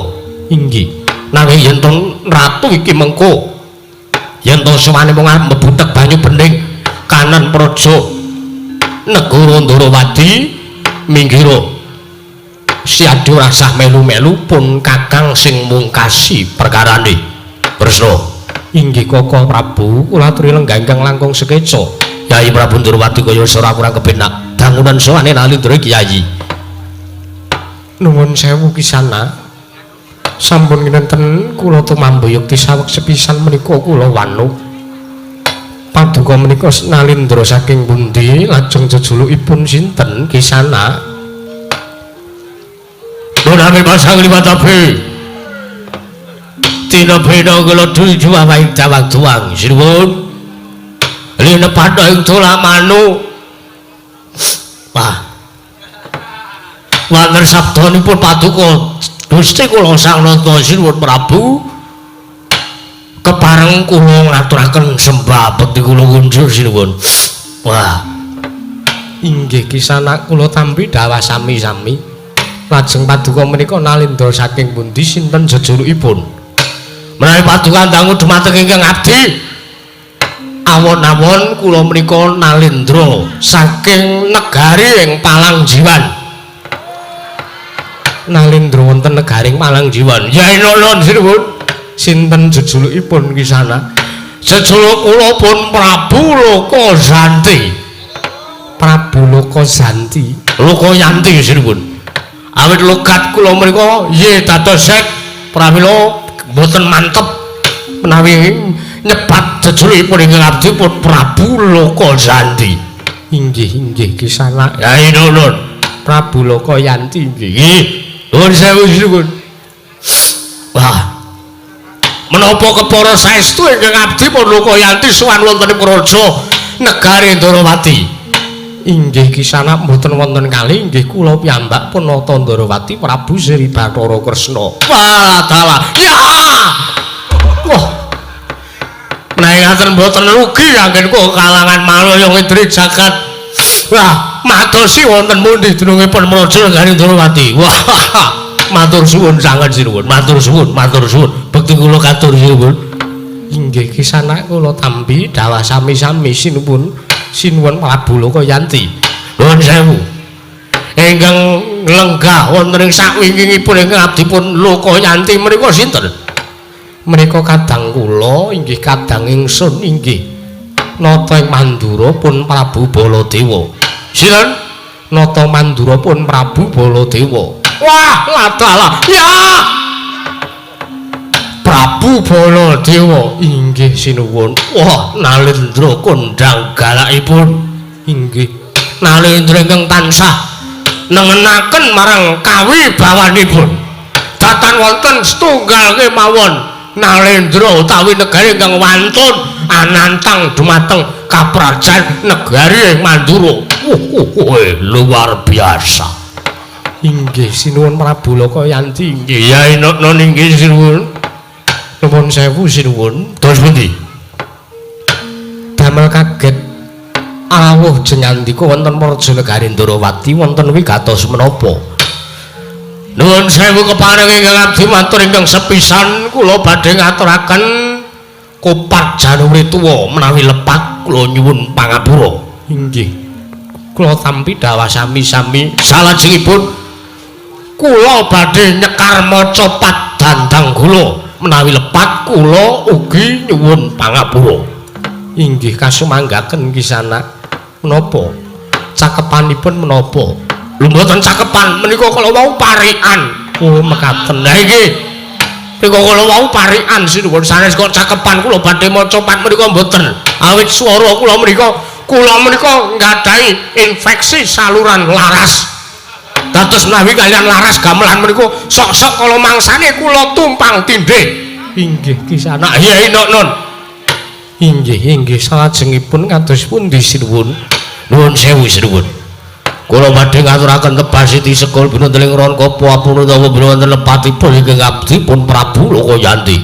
inggih nanging yen to ratu iki mengko yen to suwane mung mbebutek banyu bening kanan Praja Negara Ndrawati minggira si adu rasah melu-melu pun kakang sing mungkasi perkarane Kresna inggih Koko Prabu kula aturi lengganggang langkung sekeca Yayi Prabu Ndrawati kaya ora kurang kepenak dangunan sowane Nalendra iki Yayi nuwun sewu Kisana sampun kinten kula tumambuyukti saweg sepisan menika kula wanu paduka menika Nalendra saking pundi lajeng jejulukipun sinten Kisana Nami pasang lima tabi Tina bina kala tuju awaing tawang tuang Sinuwun Lina pada yang tolak manu Wah Wanten sabdanipun paduka Gusti kula sang nata Sinuwun Prabu kepareng kula ngaturaken sembah bekti kula kunjur Sinuwun Wah inggih Kisana kula tampi dawa sami-sami lajeng paduka menika Nalendra saking pundi sinten jejulukipun menawi paduka dangu dumateng ingkang abdi awon-awon kula menika Nalendra saking negari ing Palangjiwan Nalendra wonten negari ing Palangjiwan Yai Nonon Sinuwun sinten jejulukipun Kisana jejuluk kula pun Prabu Lokazanti Prabu Lokazanti Lokayanti Sinuwun awit logat kula menika ye dados sek pramila mboten mantep menawi nyebat jejulukipun ingkang abdi pun Prabu Lokazanti inggih Kisana Yai Nonon Prabu Lokayanti nggih nuwun sewu Sinuwun wah menapa kepara saestu ingkang abdi pun Lokayanti sowan wontenipun Raja Negari Ndrawati inggih Kisana mboten wonten kalih inggih kula piyambak Penata Ndrawati Prabu Sri Bathara Kresna. Walah ya. Wah. Menawi ngaten mboten rugi anggen kok kalangan Malaya Ngidri jagat. Wah, madosi wonten pundi dunungipun Raja Negari Ndrawati. Wah. Matur suwun sanget Sinuwun, matur suwun. Bekti kula katur Sinuwun. Inggih Kisana kula tampi dawa sami-sami Sinuwun Prabu Lokayanti. Nuwun sewu. Ingkang lenggah wonten ing sakwingkingipun ingkang abdipun Lokayanti menika sinten? Menika kadang kula inggih kadang ingsun inggih nata ing Mandura pun Prabu Baladewa. Sinten? Nata Mandura pun Prabu Baladewa. Wah, ladalah. Ya. Prabu Baladewa inggih sinuwun. Wah, Nalendra kondhang galakipun. Inggih. Nalendra ingkang tansah nengenaken marang kawibawanipun. Datan wonten setunggal kemawon Nalendra utawi negari ingkang wantun anantang dumateng kaprajan negari Mandura. Luar biasa. Inggih sinuwun Prabu Lokayanti. Inggih Yai non inggih sinuwun. Nuwun sewu sinuwun. Dos pundi? Damel kaget awuh jengandika wonten Praja Negari Ndarawati wonten wigatos menapa? Nuwun sewu kepareng ingkang abdi matur ingkang sepisan kula badhe ngaturaken Kopat Januri tuwa menawi lepat kula nyuwun pangapura. Inggih. Kula tampi dawuh sami-sami salajengipun kula badhe nyekar maca Padandang Gula menawi lepat kula ugi nyuwun pangapura. Inggih kasumanggaken kisana. Menapa? Cakepanipun menapa? Lho mboten cakepan menika kala wau parikan. Oh mekaten. Lah nggih. Menika kala wau parikan sinuwun sanes kok cakepan kula badhe maca pat menika mboten. Awit swara kula menika nggadahi infeksi saluran laras. Dados menawi kalian laras gamelan menika sok-sok kala mangsane kula tumpang tindih. Inggih kisana. Yai non. Inggih salajengipun kados pundi sinuwun? Nuwun sewu sinuwun. Kula badhe ngaturaken tebasiti sekul binunteling Rangka Pawapun utawa binunten lepatipun ingkang abdipun Prabu Lokayanti.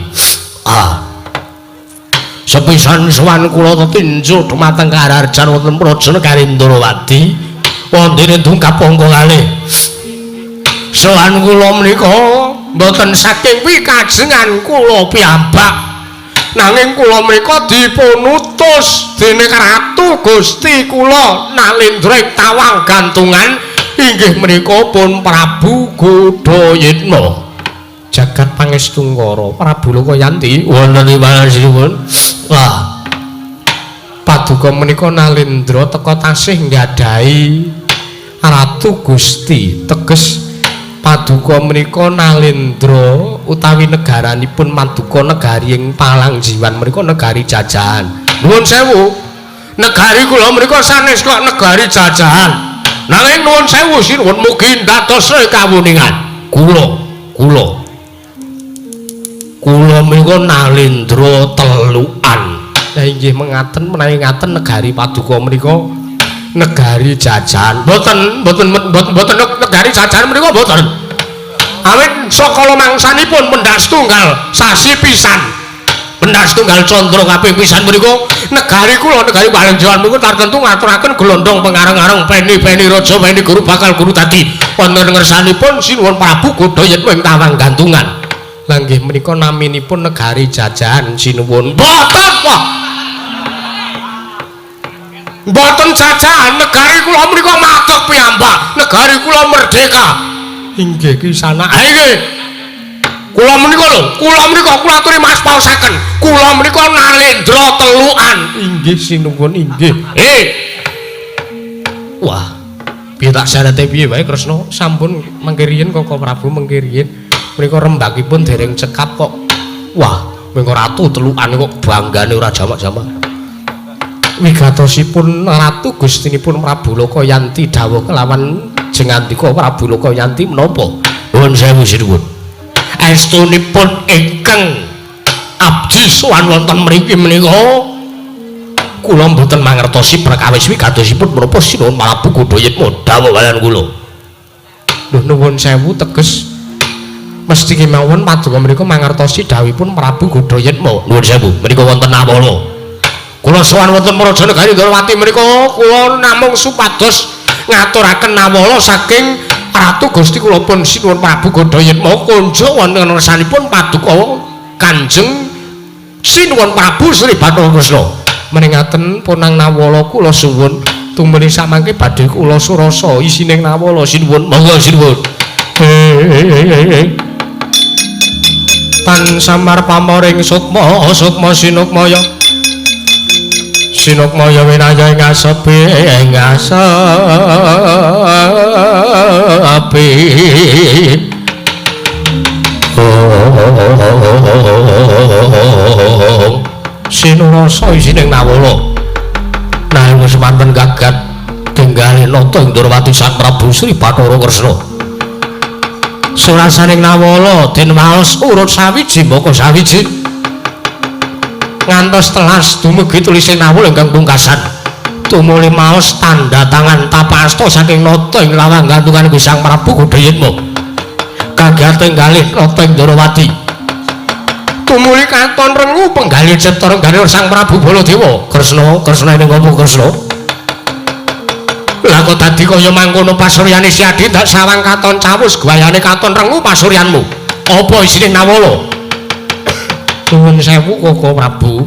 Sepisan sowan kula tetinju dumateng Kararjan wonten Praja Negari Ndarawati wonten tungkap angka kalih. Sowan kula menika mboten saking wikajengan kula piyambak nanging kula menika dipunutus dening Ratu Gusti kula Nalendra Tawang Gantungan inggih menika pun Prabu Godayitma. Jagat Pangestungkara Prabu Lokayanti wonten ing panjenengan. Wah. Paduka menika Nalendra teka tasih nggadahi Ratu Gusti teges paduka menika Nalendra utawi negaranipun Maduka negari ing Palangjiwan menika negari jajahan. Nuwun sewu. Negari kula menika sanes kok negari jajahan. Nanging nuwun sewu sinuwun mugi dados kawuningan. Kula menika Nalendra telukan. Lah inggih mengaten menawi ngaten negari paduka menika negari jajahan. Mboten negari jajahan menika mboten. Awit sakala mangsanipun pendak setunggal sasi pisan. Pendak setunggal candra kaping pisan menika negari kula negari Palengjawan menika tartentu ngaturaken glondhong pengareng-areng peni-peni raja peni guru bakal guru dadi wonten ngersanipun sinuwun Prabu Godayitma ing Tawang Gantungan. Lah nggih menika naminipun negari jajahan sinuwun. Mboten jajahan negari kula menika magek piyambak, negari kula merdeka. Inggih kisana. Nggih. Kula menika aturi mas paosaken. Kula menika Nalendra telukan. Inggih sinuwun inggih. Wah. Piye tak syarate piye wae Kresna? Sampun mangke riyen Koko Prabu mangke riyen menika rembakipun dereng cekap kok. Wah, menika ratu telukan kok banggane ora jamak-jamak. Wigatosipun Ratu Gustinipun Prabu Lokayanti dawuh kelawan jengandika Prabu Lokayanti menapa? Nuwun sewu sinuwun. Estunipun ingkang abdi sowan wonten mriki menika kula mboten mangertosi perkawis wigatosipun menapa sinuwun Prabu Godayitma dawuh kaliyan kula. Lho nuwun sewu teges mesti kemawon paduka menika mangertosi dawuhipun Prabu Godayitma. Nuwun sewu menika wonten awala. Kula sowan wonten Praja Negari Ndarawati menika kula namung supados ngaturaken nawala saking Ratu Gusti kula pun sinuwun Prabu Godayitma kunjuk wonten ngersanipun paduka Kanjeng sinuwun Prabu Sri Bathara Kresna. Meningaken punang nawala kula suwun tumrap samangke badhe kula surasa isining nawala sinuwun monggo sinuwun tan samar pamoring sukma sukma sinukmaya sinukmaya winaya ing asepi sinurasa isining nawala nanging wis wonten gagat tenggalih nata ing Ndrawati Sang Prabu Sri Bathara Kresna surasaning nawala den waos urut sawiji moko sawiji ngantos telas dumugi tulising nawala ingkang pungkasan tumuli maos tanda tangan tapasta saking nata ing lawang gantungan Sang Prabu Godayitma gagat tenggalih nata ing Ndrawati tumuli katon rengu penggalih cipta rengganing Sang Prabu Baladewa Kresna ing apa Kresna lah kok dadi kaya mangkono pasuryane si Adi dak sawang katon cawus gayane katon rengu pasuryanmu apa isine nawala nuwun sewu Koko Prabu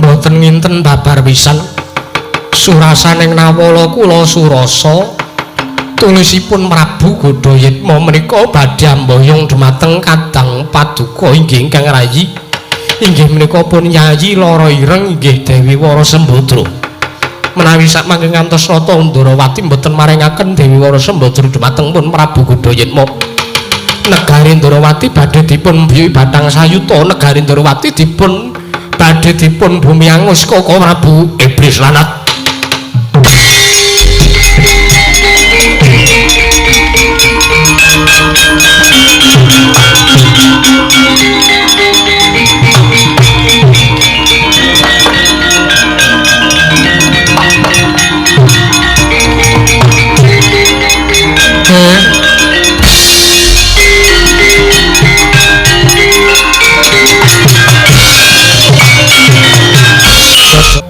mboten nginten babar pisan surasaning nawala kula surasa tulisipun Prabu Godayitma menika badhe amboyong dhumateng kadang paduka inggih ingkang rayi inggih menika pun Yayi Lara Ireng inggih Dewi Wara Sembadra menawi samangke ngantos rata Ndrawati mboten maringaken Dewi Wara Sembadra dhumateng pun Prabu Godayitma negari Ndrawati badhe dipun biyui Bathang Sayuta negari Ndrawati badhe dipun bumi angus Koko Prabu Iblis Lanat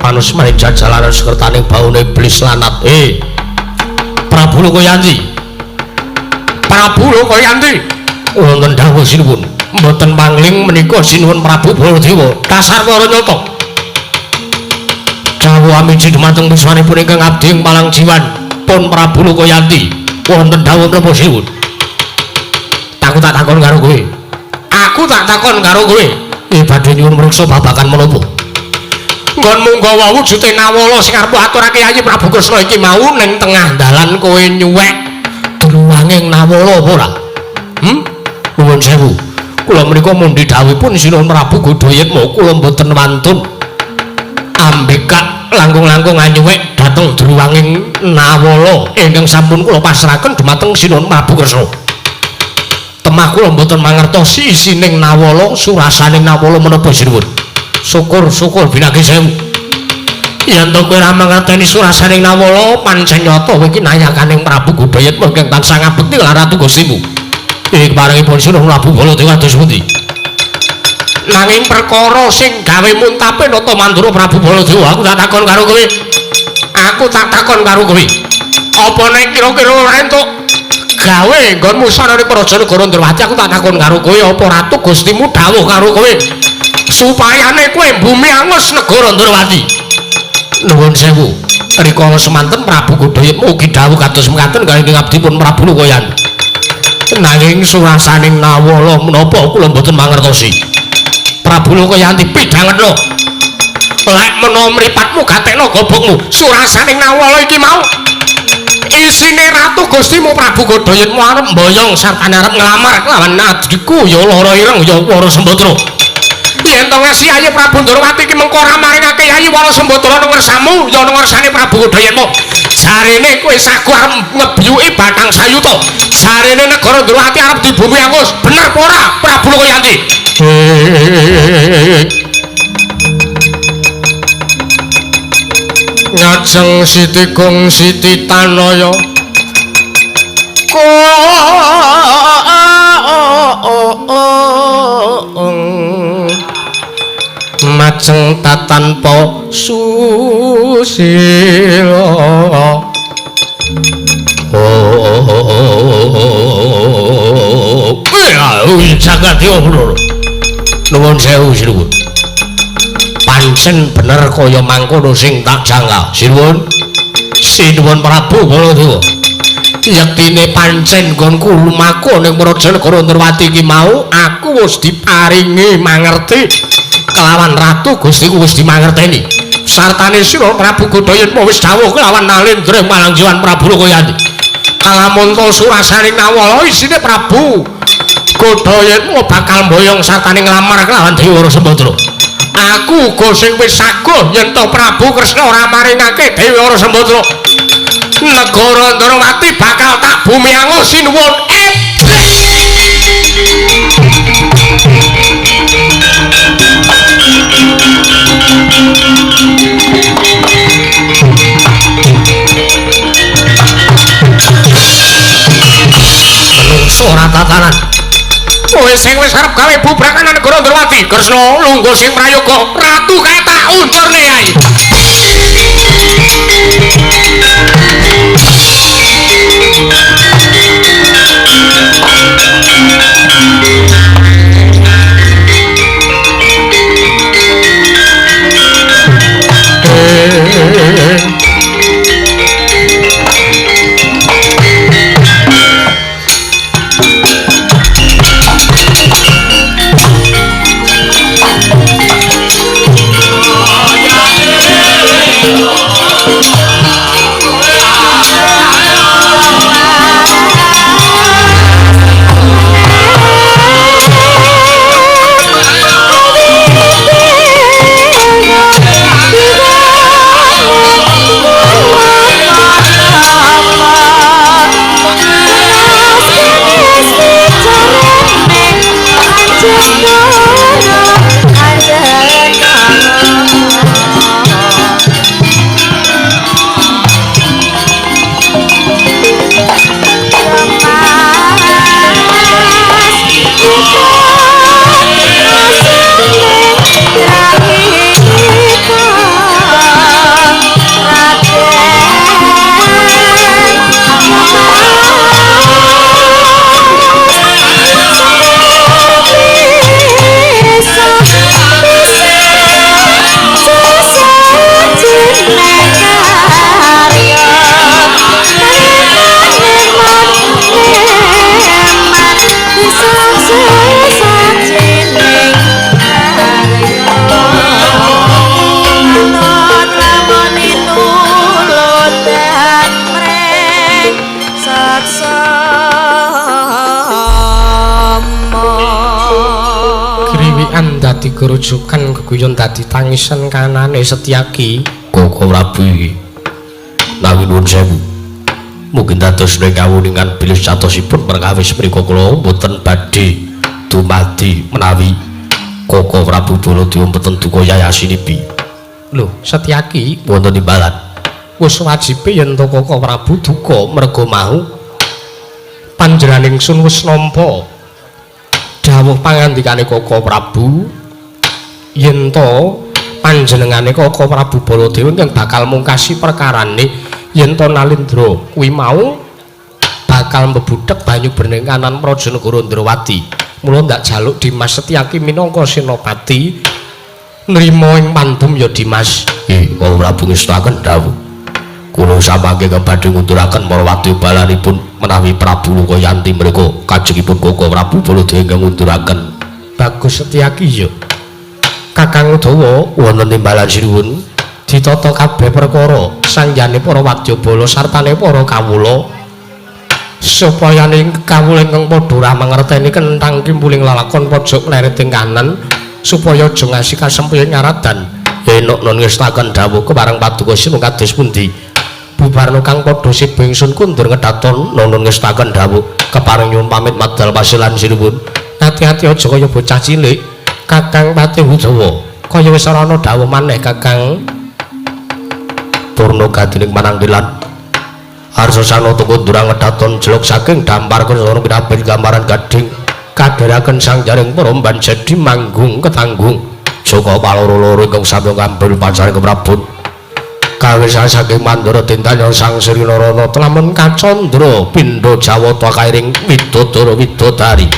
Panus maring jajalanan sekertaning baune Iblis Lanat Prabu Lokayanti wonten dawuh sinuwun mboten mangling menika sinuwun Prabu Baladewa dasar para nyata dawuh amiji dhumateng wiswanipun ingkang abdi ing Palangjiwan pun Prabu Lokayanti wonten dawuh napa sinuwun aku tak takon karo kowe badhe nyuwun mriksa babagan menapa nggon munggo wae wujute nawala sing arep aturake Yayi Prabu Kresna iki mau ning tengah dalan kowe nyuwek druwanging nawala apa ora nuwun sewu kula menika mundi dawuhipun Sinuhun Prabu Godayitma kula mboten wantun ambekak langkung-langkung anyuwek dhateng druwanging nawala ingkang sampun kula pasrahaken dhumateng Sinuhun Prabu Kresna temah kula mboten mangertosi isining nawala surasaning nawala menapa sinuwun syukur binagi sewu yen to kowe ora mangerteni surasaning nawala pancen nyata kowe iki nayakaning Prabu Godayitma ingkang tansah ngabekti lan ratu Gustimu ing paringipun Sinuhun Prabu Baladewa dados pundi nanging perkara sing gawe muntape nata Mandura Prabu Baladewa aku tak takon karo kowe apa nek kira-kira ora entuk gawe nggonmu sanane Praja Negara Ndrawati aku tak takon karo kowe apa ratu Gustimu dawuh karo kowe supayane kowe bumi angus negara Ndrawati nuwun sewu rikala semanten Prabu Godayitma ugi dawuh kados mekaten kaliyan abdi pun Prabu Lokayanti nanging surasaning nawala menapa kula mboten mangertosi Prabu Lokayanti pidhangetna lek menawa mripatmu gatekno gobokmu surasaning nawala iki mau isine ratu Gustimu Prabu Godayitma arep mboyong sartane arep nglamar kelawan adhiku ya Lara Ireng ya Wara Sembadra yen to ngasi Yayi Prabu Ndrawati iki mengko ora maringake Yayi Wara Sembadra nang ngersamu ya nang ngersane Prabu Godayitma jarene kowe sagu arep ngebyuki Bathang Sayuta jarene negara Ndrawati arep dibumi angus bener apa ora Prabu Lokayanti ngajeng Siti Gong Siti Tanaya majeng tatanpa susila Jagadya nuwun sewu sinuwun pancen bener kaya mangkono sing tak jangka sinuwun Sinuwun Prabu Baladewa. Yektine pancen nggonku lumaku ning Prajanegara Ndrawati iki mau aku wis diparingi mangerti kelawan ratu Gustiku wis dimangerteni. Sartane sira Prabu Godayatma wis dawuh kelawan Nalendra Malangjiwan Prabu Lokayati. Kalamunta surasaning nawala isine Prabu Godayatma bakal mboyong sartane nglamar kelawan Dewa Rasembadra. Aku uga sing wis saguh yen to Prabu Kresna ora maringake Dewa Rasembadra. Negara Ndrawati bakal tak bumiangun sinuwun ora tatanan. Kowe sing wis arep gawe bubrakan negara Ndrawati, Kresna lungguh sing prayoga ratu kata uncurne ae. Kerujukan geguyon dadi tangisan kanane Setyaki Koko Prabu iki. Nanging nuwun sewu. Mungkin dados ning kawuningan bilih catosipun perkawis menika kula boten badhe dumadi menawi Koko Prabu Baladewa mboten duka yayasinipi. Lho, Setyaki wonten timbalan. Wis wajibe yen to Koko Prabu duka merga mau panjenengan ingsun wis nampa dawuh pangandikane Koko Prabu yen to panjenengane Koko Prabu Baladewa ingkang bakal mungkasi perkarane yen to Nalendra kuwi mau bakal mbebudhek banyu bening kanan Prajanegara Ndrawati. Mula ndak jaluk Dimas Setyaki minangka senopati nrimo ing pandum ya Dimas. Koko Prabu ngestaken dawuh. Kula samangke badhe ngunduraken para wadya balanipun menawi Prabu Lokayanti mriku kajengipun Koko Prabu Baladewa ingkang ngunduraken. Bagus Setyaki ya. Kakang Udawa wonten timbalan sinuwun ditata kabeh perkara sanjane para wadyabala sartane para kawula supaya ning kawula ingkang padha ora mangerteni kenthang kimpuling lalakon pojok leriting kanan supaya aja ngasih kasempiyan nyaradan enuk nun ngestaken dawuh kepareng paduka sinu kados pundi bubarno kang padha siba ingsun kundur ngedaton nun ngestaken dawuh kepareng nyuwun pamit madal pasilan sinuwun. Hati-hati aja kaya bocah cilik Kakang Patih Udawa kaya wis ora ana dawuh maneh Kakang Purna gadining mananggilan Arsasana tunggu durang ngedaton jeluk saking dampar kesana pirapir gambaran gading kadharaken sang jaring peromban jadi manggung ketanggung Joko paloro-loro ingkang sami ngambil pacaring keprabun kawisan saking Mandara Tintanyo Sang Sri Narana telamun kacandra pindha Jawata kairing widodara widodari.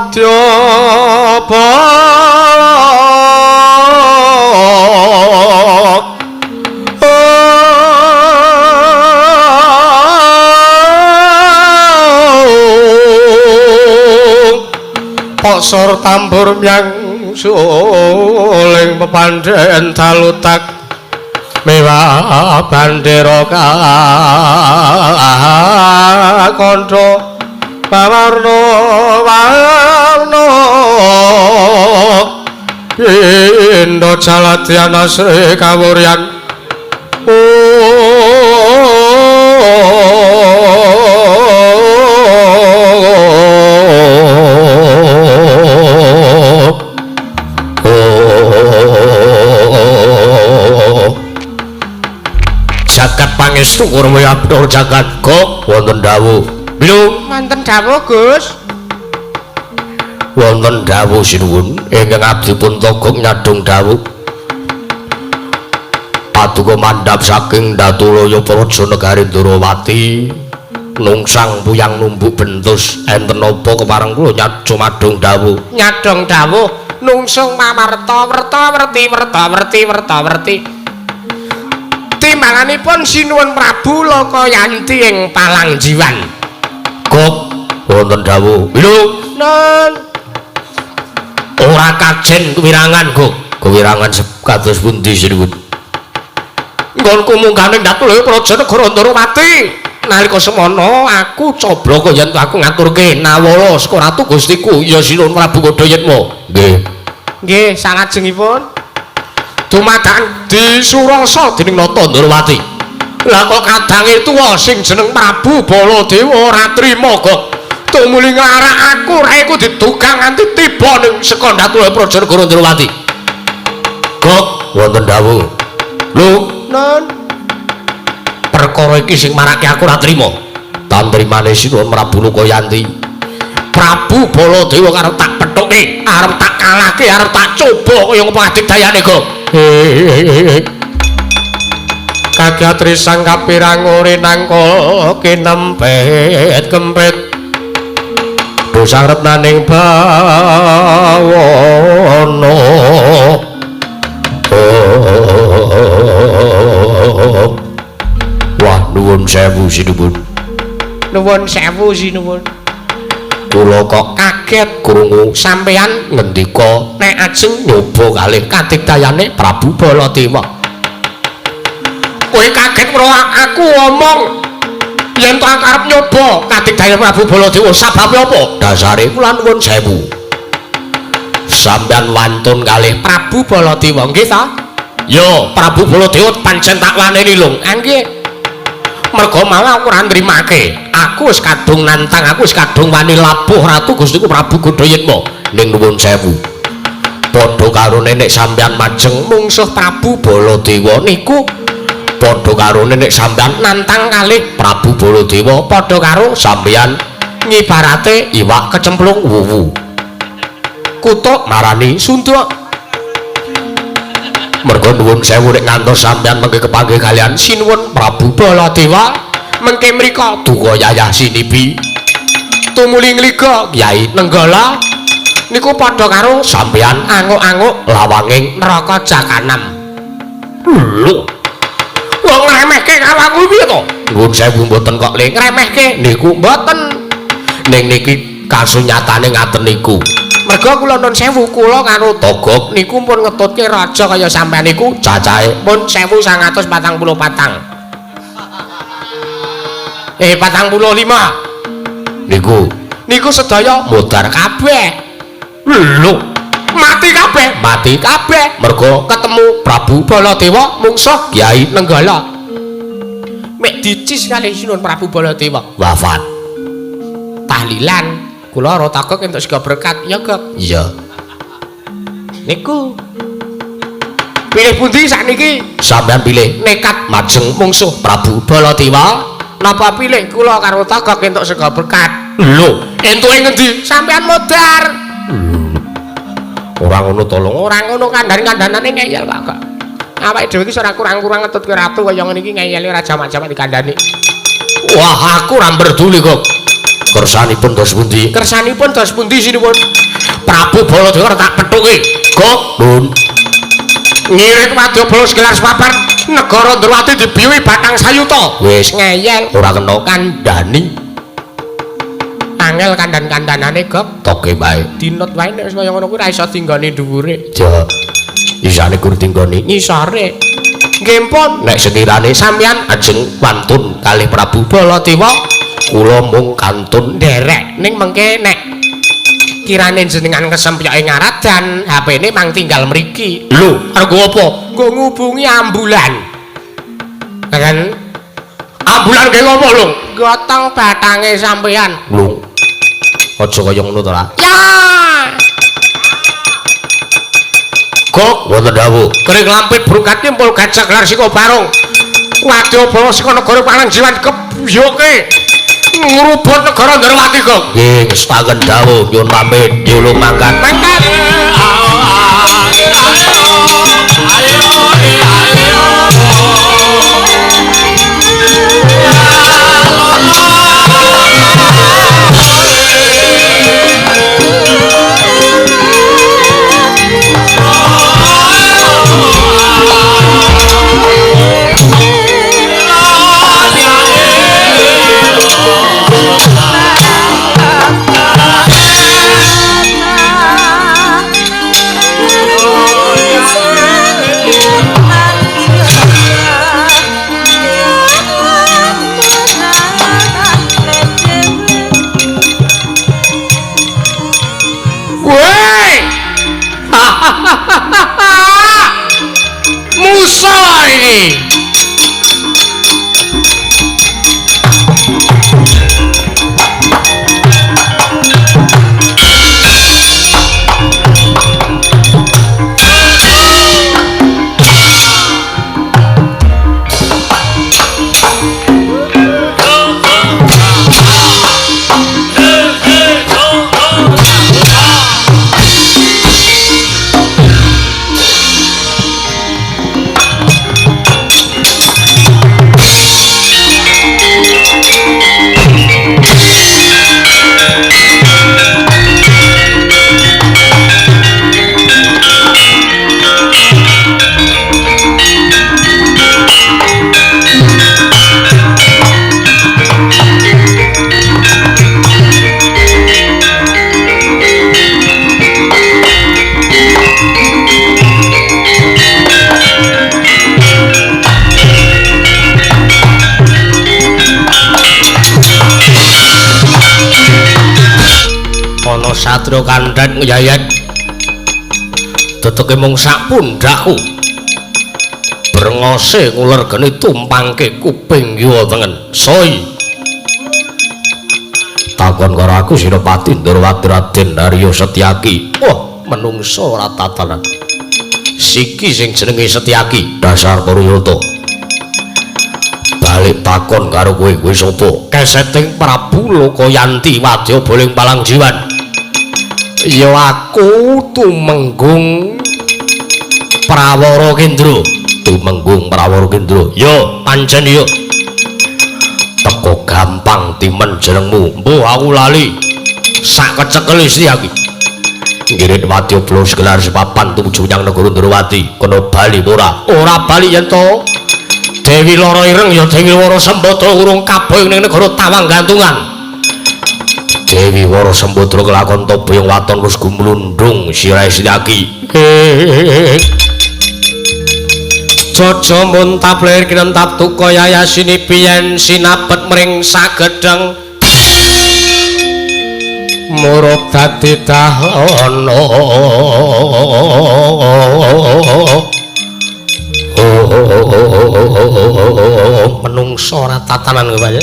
wadya Posor tambur myang suling pepandhen talutak mewah bandera kandha warna Indo Jaladhyana Sri Kawuryan jagat pangestu kurma abdur jagat kok wonten dawuh lho wonten dawuh Gus wonten dawuh sinuwun ingkang abdi pun togok nyadong dawuh paduka mandhap saking Datulaya Praja Negari Durawati nungsang puyang numbuk bentus enten napa kepareng kula nyadong madong dawuh nyadong dawuh nungsung mamarta werti timbanganipun sinuwun Prabu Lokayanti ing Palangjiwan kok wonten dawuh lho nun ora kajen kewirangan kok kewirangan kados pundi sinuwun nggonku mungkane Datulaya Praja Negara Durawati nalika semana aku coblaka yen aku ngaturke nawala saka ratu Gustiku ya sinuwun Prabu Kodayatma nggih salajengipun dumadakan disurasa dening Nata Durawati lah kok kadange tuwa sing jeneng Prabu Baladewa ora trima kok tumuli nglarak aku raiku didugang nganti tiba ning saka Datulaya Praja Negara Durawati kok wonten dawuh lho nun perkara iki sing marake aku ora trima tantrimane sinuwun Prabu Lokayanti Prabu Baladewa karo tak pethuke arep tak kalahke arep tak coba kaya ngopo adidayane kok kagatri sang kapirang ore nangka kinempet kempet dosang retnaning bawana wah nuwun sewu sinuwun kula kok kaget krungu sampeyan ngendika nek ajeng nyoba kalih kadigdayane Prabu Baladewa kowe kaget karo aku omong yen to aku arep nyoba kadigdayane Prabu Baladewa sababe apa dasare kula nuwun sewu sampeyan wantun kalih Prabu Baladewa nggih ta yo Prabu Baladewa pancen tak waneni lho nggih merga mau aku ora nrimake aku wis kadung nantang aku wis kadung wani labuh ratu Gustiku Prabu Kodayatma ning nuwun sewu padha karo nek sampeyan majeng mungsuh Prabu Baladewa niku padha karo nek sampeyan nantang kalih Prabu Baladewa padha karo sampeyan ngibarate iwak kecemplung wuwu kutuk marani sunduk merga nuwun sewu nek ngantos sampeyan mengke kepanggih kalian sinuwun Prabu Baladewa mengke mrika duka yayah sinibi tumuli ngliga Kyai Nenggala niku padha karo sampeyan anguk-anguk lawanging neraka jakanam lho wong ngremehke kawangku piye to nuwun sewu mboten kok le ngremehke niku mboten ning niki kasunyatane ngaten niku merga kula nuwun sewu kula karo Togog niku pun ngetutke raja kaya sampeyan niku cacahe pun 1944 45 niku sedaya modar kabeh lho mati kabeh merga ketemu Prabu Baladewa mungsuh Kyai Nenggala mek dicis kalih sinuwun Prabu Baladewa wafat tahlilan kula ora takok entuk sega berkat ya Gok iya niku pilih pundi sakniki sampeyan pilih nekat majeng mungsuh Prabu Baladewa napa pilih kula karo Togog entuk sega berkat lho entuke ngendi sampeyan modar ora ngono tolong ora ngono kandhane ngeyel Pak Gok awake dhewe iki ora kurang-kurang ngetutke ratu kaya ngene iki ngeyeli ora jamak-jamak dikandhani wah aku ora peduli Gok Kersanipun dos pundi? Kersanipun dos pundi sinipun? Prabu Baladewa tak pethuki. Kok Nun. ngirit wadyabala segelar papan negara Ndrawati dibiyuhi Batang Sayuta. Wis Ngeyel ora kena kandhani. Angel kandan-kandanane Gok. toke bae. Dinut wae nek wis kaya ngono kuwi ra iso tinggone dhuwure. Ja. Isane kur tinggoni. Ngisore. Nggih pun. Nek sekirane Sampeyan ajeng pantun kalih Prabu Baladewa, kula mung kantun nderek ning mengke nek kirane jenengan kesempyoke ngaradan HP-ne mang tinggal mriki. lho Argo apa? Nggo ngubungi ambulan. Kan ambulan ge ngopo lho? Gotong batange sampeyan. lho aja kaya ngono to lah. Ya. Kok wonten dawuh Kering lampit brungkat timpul gajak lar sika barung. Wadyabala saka negara Panangjiwan kebyuke ngrubut negara Ndrawati kok. nggih ngestaken dawuh nyuwun pamit nyulung mangkat. Mangkat. Musa ini. Satrio kandhat nguyayat teteke mung sak pundhakku brengose ngulergeni tumpangke kuping kiwa tengen soi takon karo aku Sinopati Ndrawati Raden Harya Setyaki. Wah menungso ora tatanan siki sing jenenge Setyaki dasar Purwoto balik takon karo kowe sapa keseting Prabu Lokayanti Wadyabaling Palangjiwan. Ya aku Tumenggung Prawara Kendra. Tumenggung Prawara Kendra. Ya pancen ya. Teko gampang timen jenengmu. Mbuh aku lali. Sak kecekel istri iki. Ngirit wadyabala segelar sepapan tumuju nyang negara Ndrawati. Kono bali ora? Ora bali yen to. Dewi Lara Ireng ya Dewi Wara Sembadra urung kaboyong ning negara Tawang Gantungan. Dewi Wara Sembadra kelakon tobayang waton wis gumlundung sirahe Setyaki. Jaja muntap lair kinentap tuka yayasini biyen sinapet mring sagedheng murub dadi dahana. Menungso ora tatanan kowe ya.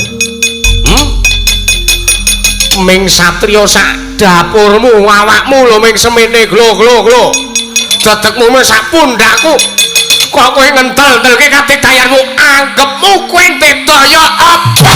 Ming satriya sak dapurmu awakmu lho ming semene glo. Dedekmu wis sak pundhakku. Kok kowe ngentel-ntelke katidayanmu anggepmu kowe daya apa?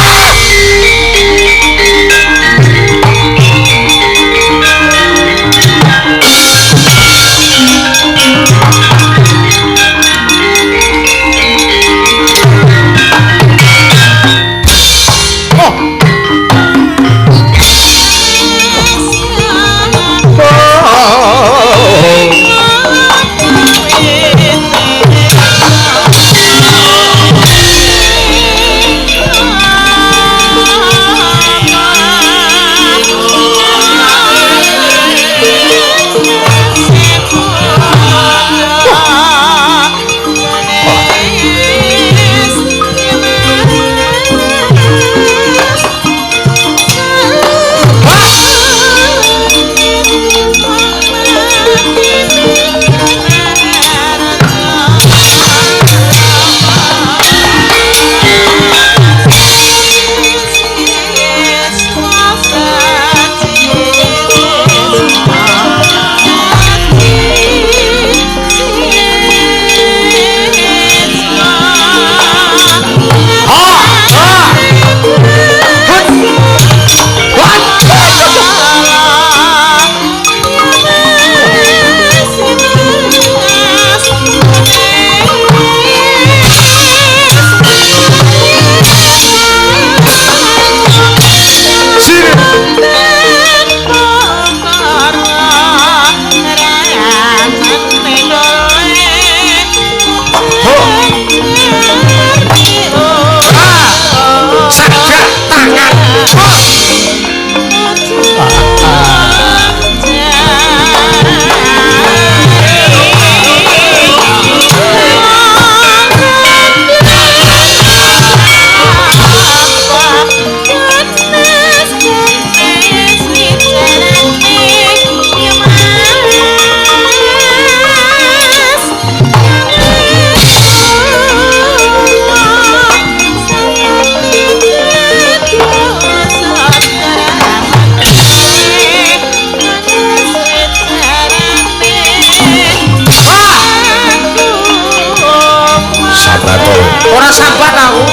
Betul. Ora sambat aku.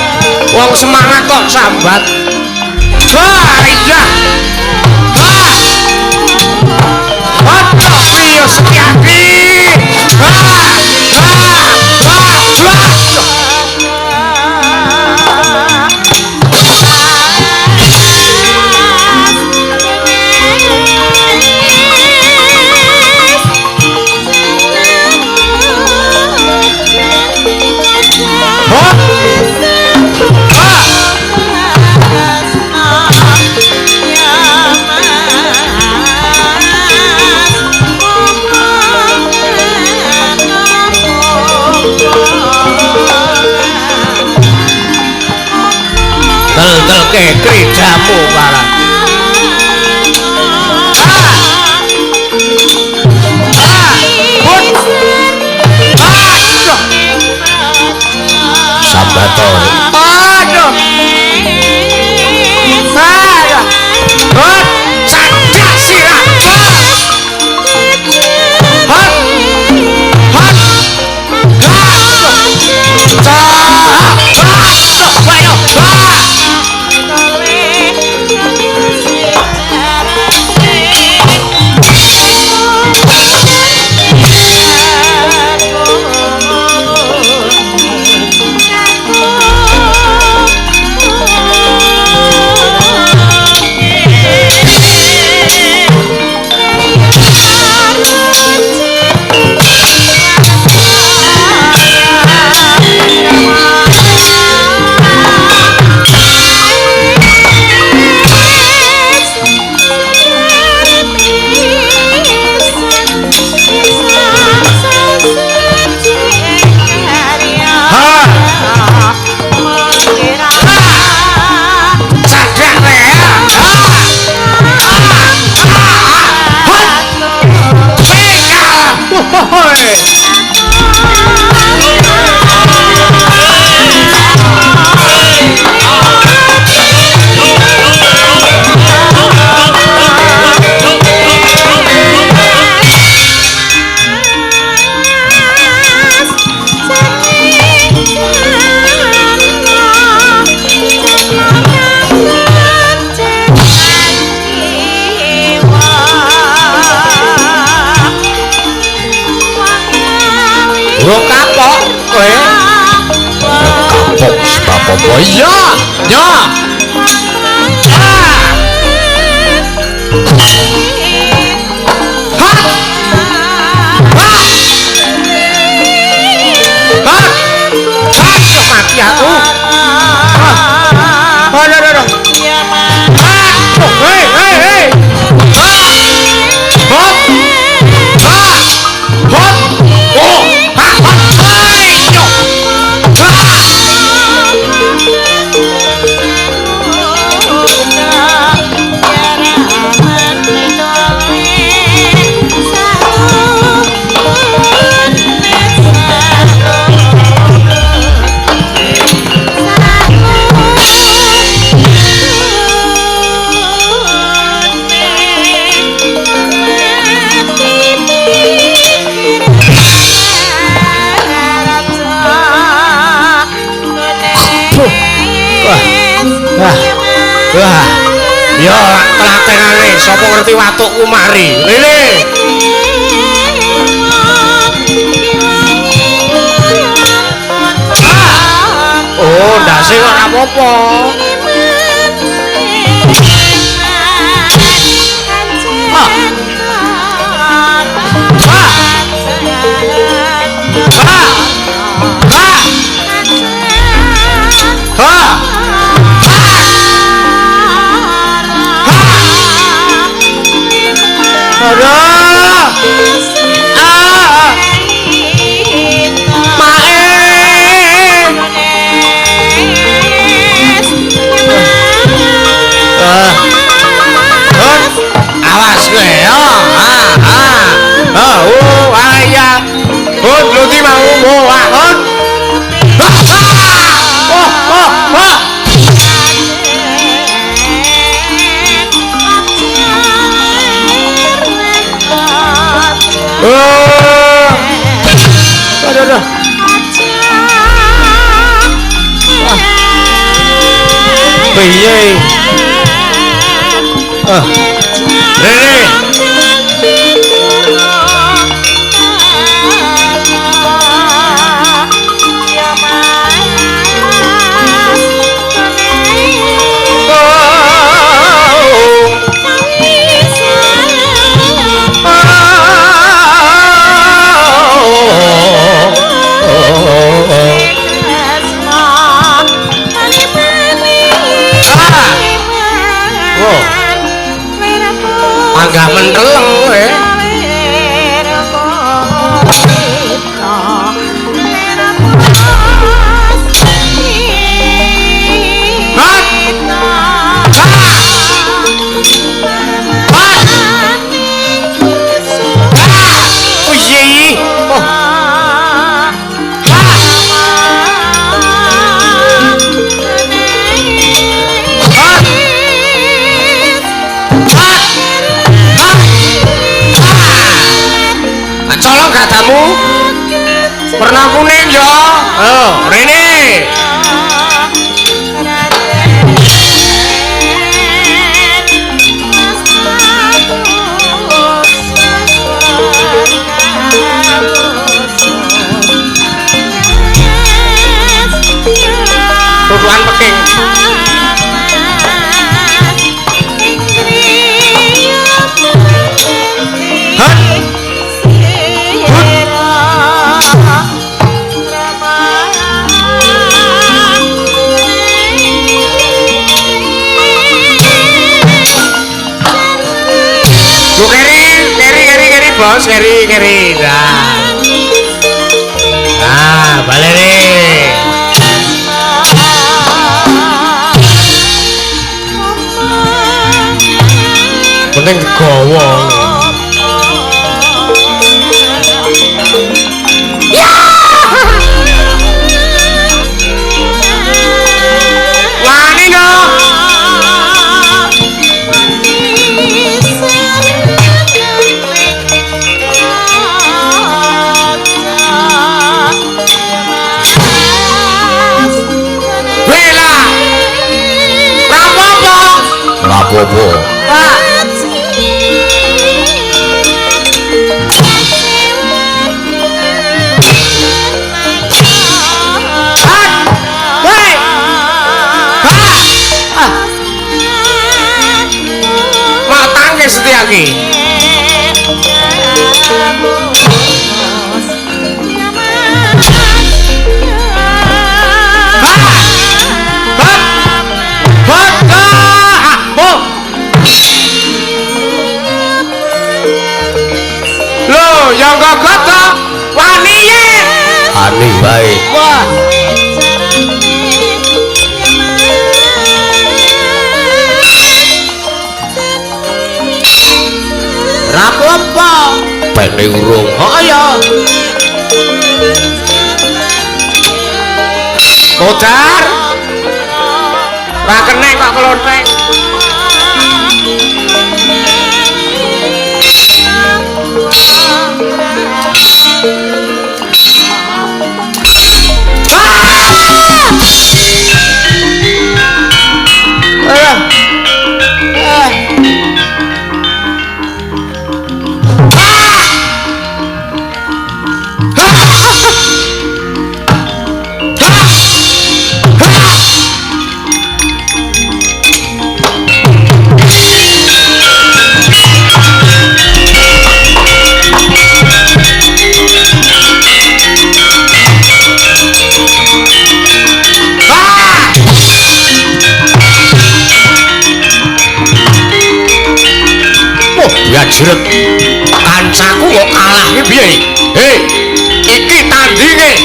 Wong semangat kok sambat. Wah, iya. Wah. Waduh, piye Setyaki. Wah. Wah. Wah. Wah. Del-delke kridamu barang. Sambaton. Aduh. Aduh. Hot, sadak sirah. Hot. Hot. Burung kapok kowe. Kapok apa Iya, ya. Mati aku. Aduh. Hei, hei, hei. Hot. Hot. Oh. Wah, ya telatenane sapa ngerti watukku mari. Lele. Oh, ndase kok ora apa-apa. Pernah kuning ya. Ayo, rene. Tuduhan peking. Bos, keri. Nah, balik nih. Penting digawa. Ya. Wani no. Rapopo. Pak. Matangke Setyaki. Yang gagah to wani ye. Ani bae. Wah. Rapopo. Pene urung. Oh ya. Kodar. Ra kenek kok kelontek. Ya jret. Kancaku kok kalah iki piye? Hei, iki tandinge.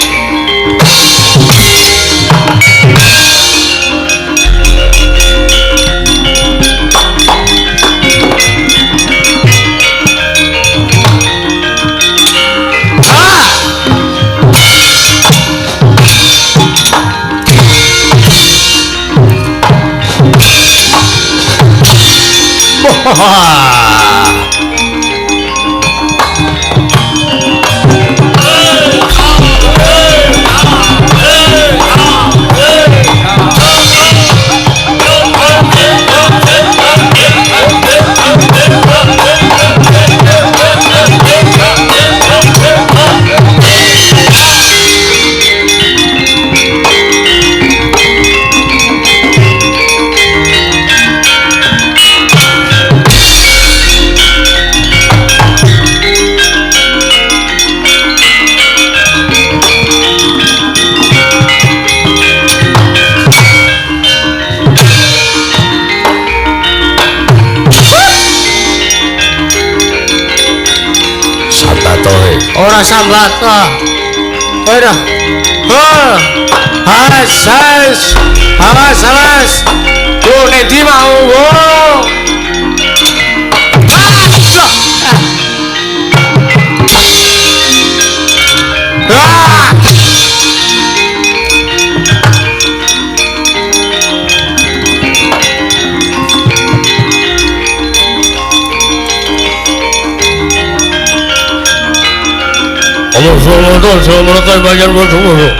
Ora sambat kok. Ora. Awas. Tuh Nedi mau. Selamat bayan bodoh.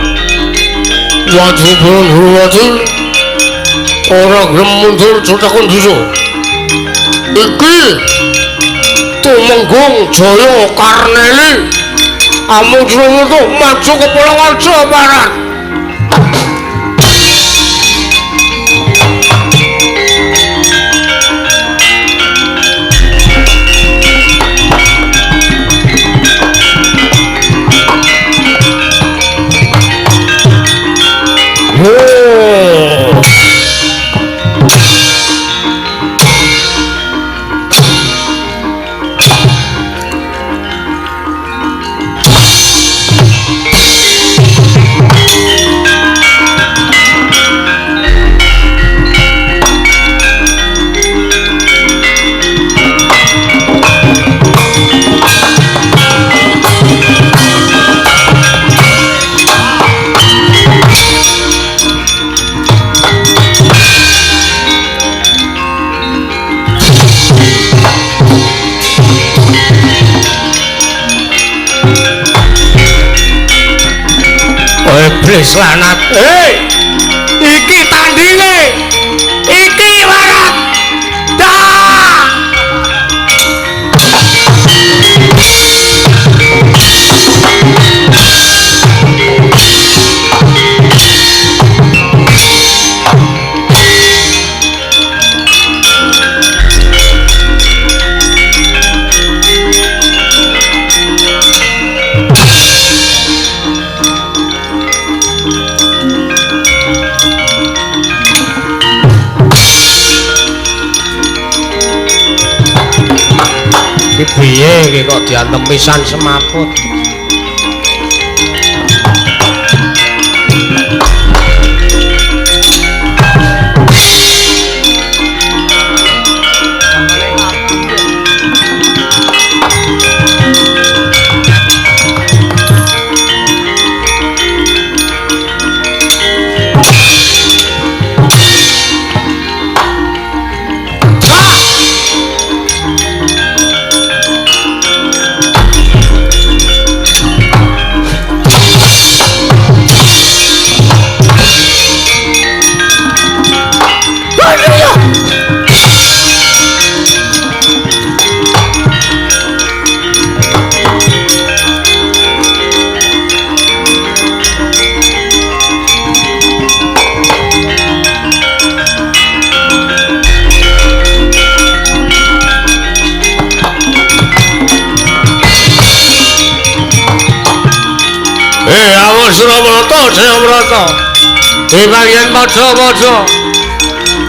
Wajib guru wajib. Ora gelem mundur jotakon dulu. Iki Tumenggung Jaya Karneli. Amung itu maju ke Pulau Jawa Barat. Iblis lanat. Hei, iki tandinge. Iki warat. Dah. Piye iki kok diantem pisan semaput. Surabrata, Jayabrata. Di bagian padha-padha.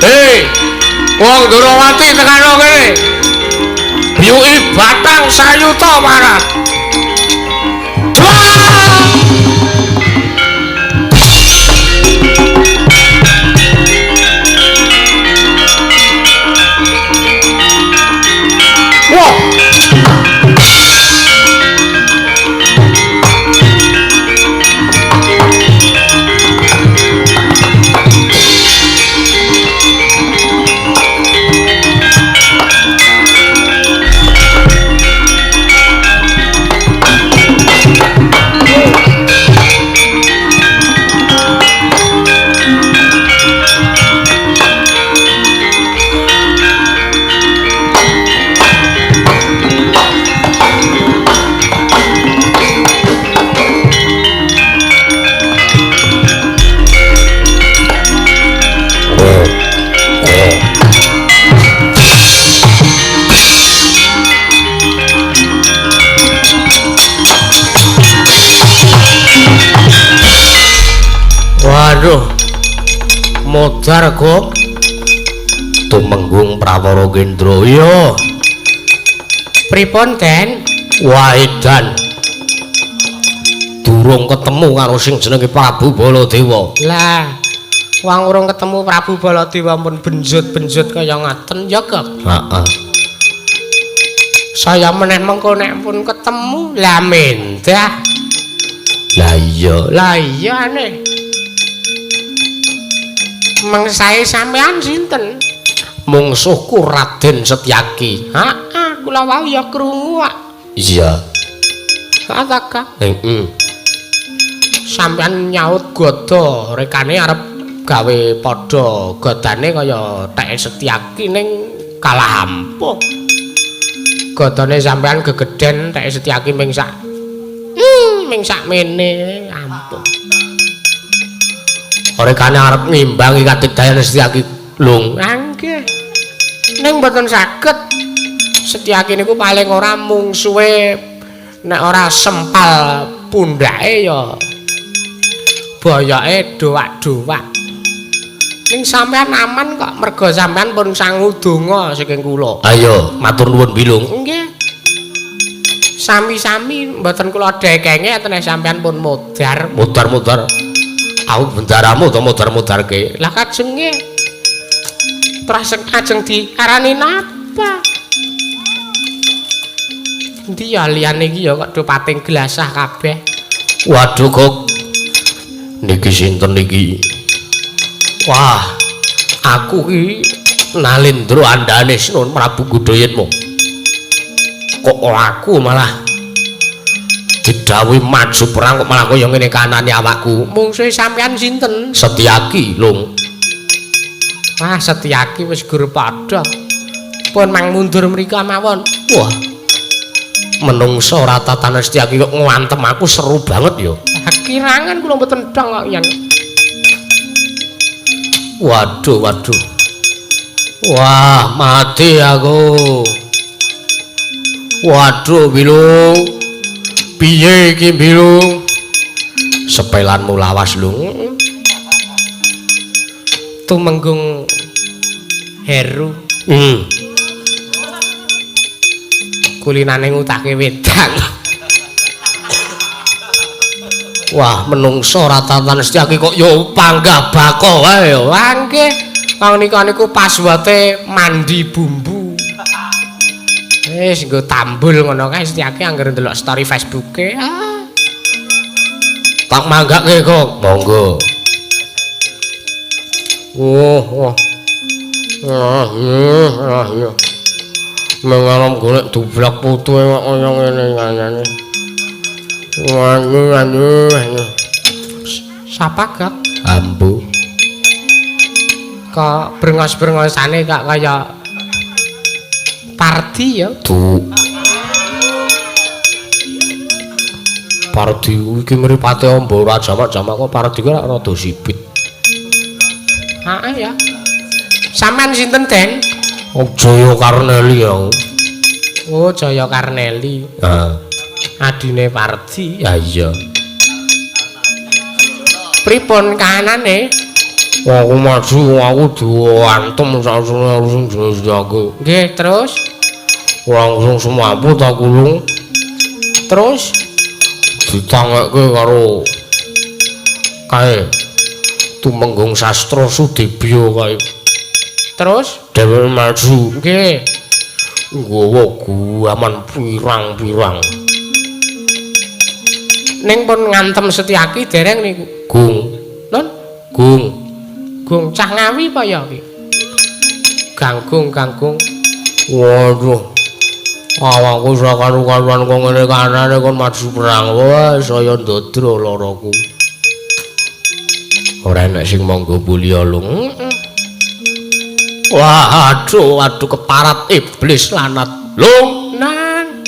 Hei, wong Durawati tekano kene. Biyuki batang sayuta marat. Wah. Waduh, modar kok. Tumenggung Prawara Gendraya. Pripun, Den? Waedan. Durung ketemu karo sing jenenge Prabu Baladewa. Lah, wong urung ketemu Prabu Baladewa pun benjut-benjut kaya ngaten ya, Kak? Heeh. Saya meneh mengko nek pun ketemu, lah mendah. Lah iya nih. Mengsae sampean sinten? Mungsuhku Raden Setyaki. Heeh, kula wau ya krungu, Pak. Iya. Ataka. Sampeyan nyaut goda rekane arep gawe padha godane kaya Tek Setyaki ning kalah ampuh. Godane sampeyan gegeden Tek Setyaki ming sak mene ampuh. Rekane arep ngimbangi kadigdayan Setyaki lung. Nggih. Ning mboten saged. Setyaki niku paling ora mungsuhe nek ora sempal pundhake ya boyoke dowak-dowak. Ning sampean aman kok merga sampean pun sangu donga saking kula. Ayo, matur nuwun Bilung. Nggih. Sami-sami mboten kula dekenge enten sampean pun modar. Mudar-mudar. Aku bendaramu to mudar-mudarke. Lah kajenge terus ajeng diarani napa? Endi ya liyane iki ya kok do pating gelasah kabeh. Waduh kok niki sinten niki? Wah, aku ki Nalindra Andanis Nun Prabu Gudayatma. Kok aku malah didhawuhi maju perang kok malah kaya ngene kanane awakku. Mungsuhe sampean sinten? Setyaki, Lung. Wah, Setyaki wis gur padha. Pun mang mundur mrika mawon. Wah. Menungso ratatan Setyaki kok ngantem aku seru banget ya. Kirangan kula mboten dong kok yen. Waduh. Wah, mati aku. Waduh, Bilung. Piye iki, Bilung? Sepelanmu lawas, Lung. Tumenggung Heru. Kulinane ngutake wedang. Wah, menungso ratatan Setyaki kok yo panggah bako wae yo. Nggih. Wong nika niku paswate mandi bumbu. Wis nggo tambul ngono kae Setyaki anggere ndelok story Facebook-e. Tak manggake kok, monggo. Oh. Iya. Mengalem golek dublak putu kok kaya ngene ngene. Waduh. Sapa gak? Ambu. Kok brengos-brengosane kok kaya Pardi ya? Tuh. Pardi iki mripate amba ora jamak-jamak kok Pardi kok rada sipit. Heeh ya. Sampean sinten, Den? Jaya Karneli ya. Oh, Jaya Karneli. Adine Pardi. Ya iya. Pripun kahanane? Aku maju, aku diwantem sak-sune sing jenis jago. Nggih, terus? Langsung semaput aku Lung. Terus Ditangekke karo kae Tumenggung Sastra Sudibya kae. Terus Dheweke maju. nggih. Nggawa guaman pirang-pirang. Ning pun ngantem Setyaki dereng niku. Gung. Nun, Gung cah ngawi apa ya iki? Ganggung. Waduh. Awakku sakaru-karuan kok ngene kanane kon maju perang. Wah, saya ndodro laraku. Ora enak sing monggo mulya Lung. Wah, aduh keparat iblis lanat. Lung, Nang,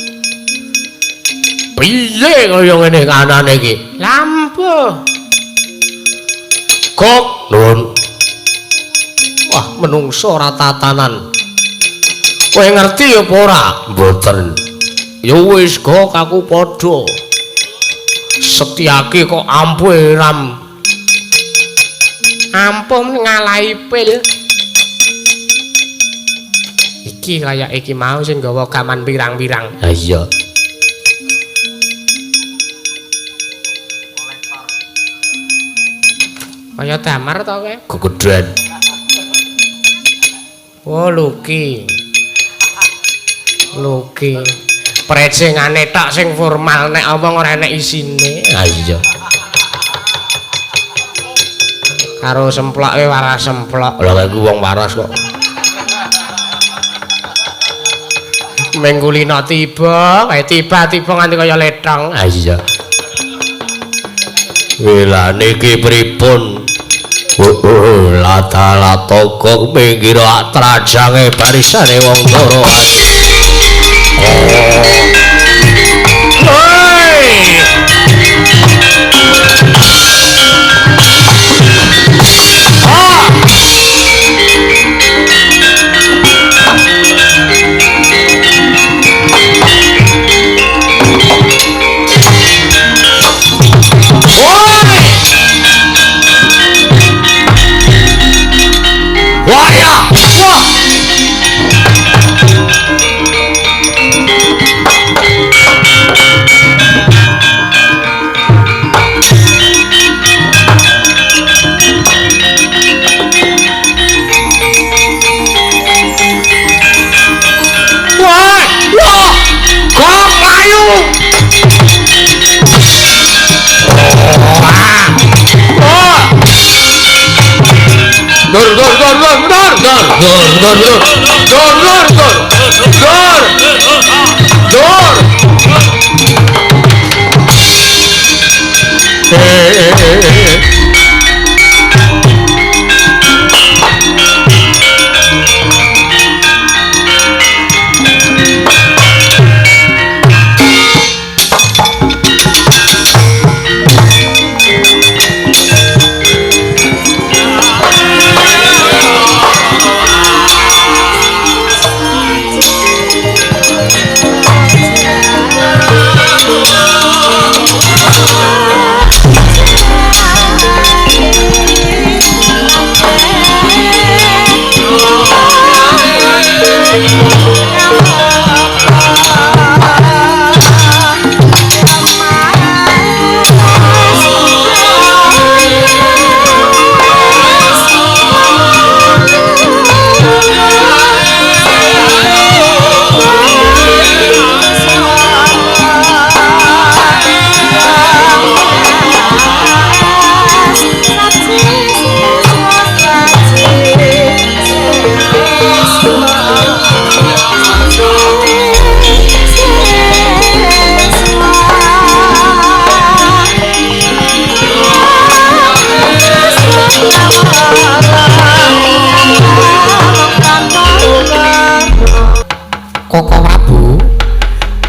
piye kaya ngene kanane iki? lampuh. Kok, Nun. Wah, menungso ora tatanan. Kowe ngerti apa ora? Mboten. Ya wis kok aku padha. Setyaki kok ampuh ram. Ampuh ngalahi pil. Iki kaya iki mau sing gawa gaman pirang-pirang. Ha iya. Kaya damar to kowe? Gegedhen. Oh, Luki. Precengane tok sing formal nek omong ora enek isine. Ha iya. Karo semploke waras semplok. Lah aku wong waras kok. Mengkulina tiba, wae tiba-tiba nganti kaya lethong. Ah iya. Wela niki pripun? Lata-latogong minggir trajange barisane wong loro.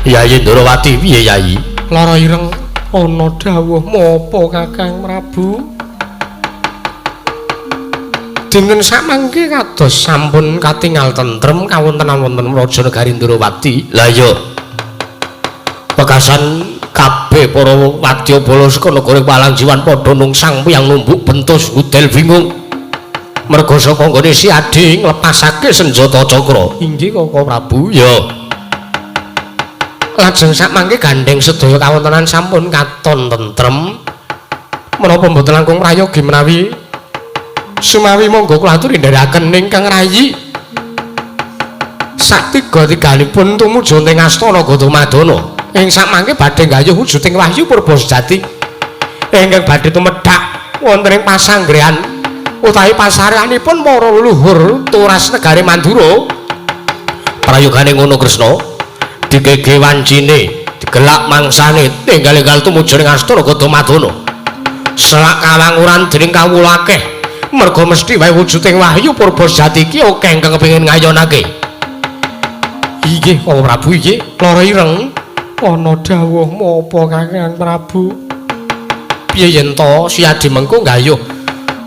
Yayi Ndrawati piye Yayi? Lara ireng ana dawuh mapa Kakang Prabu? Dinten samangke kados sampun katingal tentrem kawontenan wonten Raja Negari Ndrawati. Lah iya. Pekasan kabeh para wadyabala saka negara Palangjiwan padha nungsang piyang numbuk bentus udel bingung. Merga saka nggone si Adi nglepasake senjata cakra. Inggih Kakang Prabu. Ya. Lajeng sakmangke gandeng sedaya kawontenan sampun katon tentrem. Menapa mboten langkung prayogi menawi sumawi monggo kula aturi ndherekaken ingkang rayi. Saktiga-tiganipun tumuju ing astana Gatamadana. Ing sakmangke badhe gayuh wujuding wahyu purba sejati. Ingkang badhe tumedhak wonten ing pasanggrehan utawi pasareanipun para leluhur turas negari Mandura. Prayogane ngono Kresna. Digege wancine, digelak mangsane tinggal-enggal tumuju ing astana Gatamadana. Selak kawanguran dening kawula akeh, merga mesti wae wujuding wahyu purba sejati iki akeh ingkang kepengin ngayonake. Inggih Kakang Prabu inggih, lara ireng ana dawuh mapa Kakang Prabu? Piye yen to si Adi mengko gayuh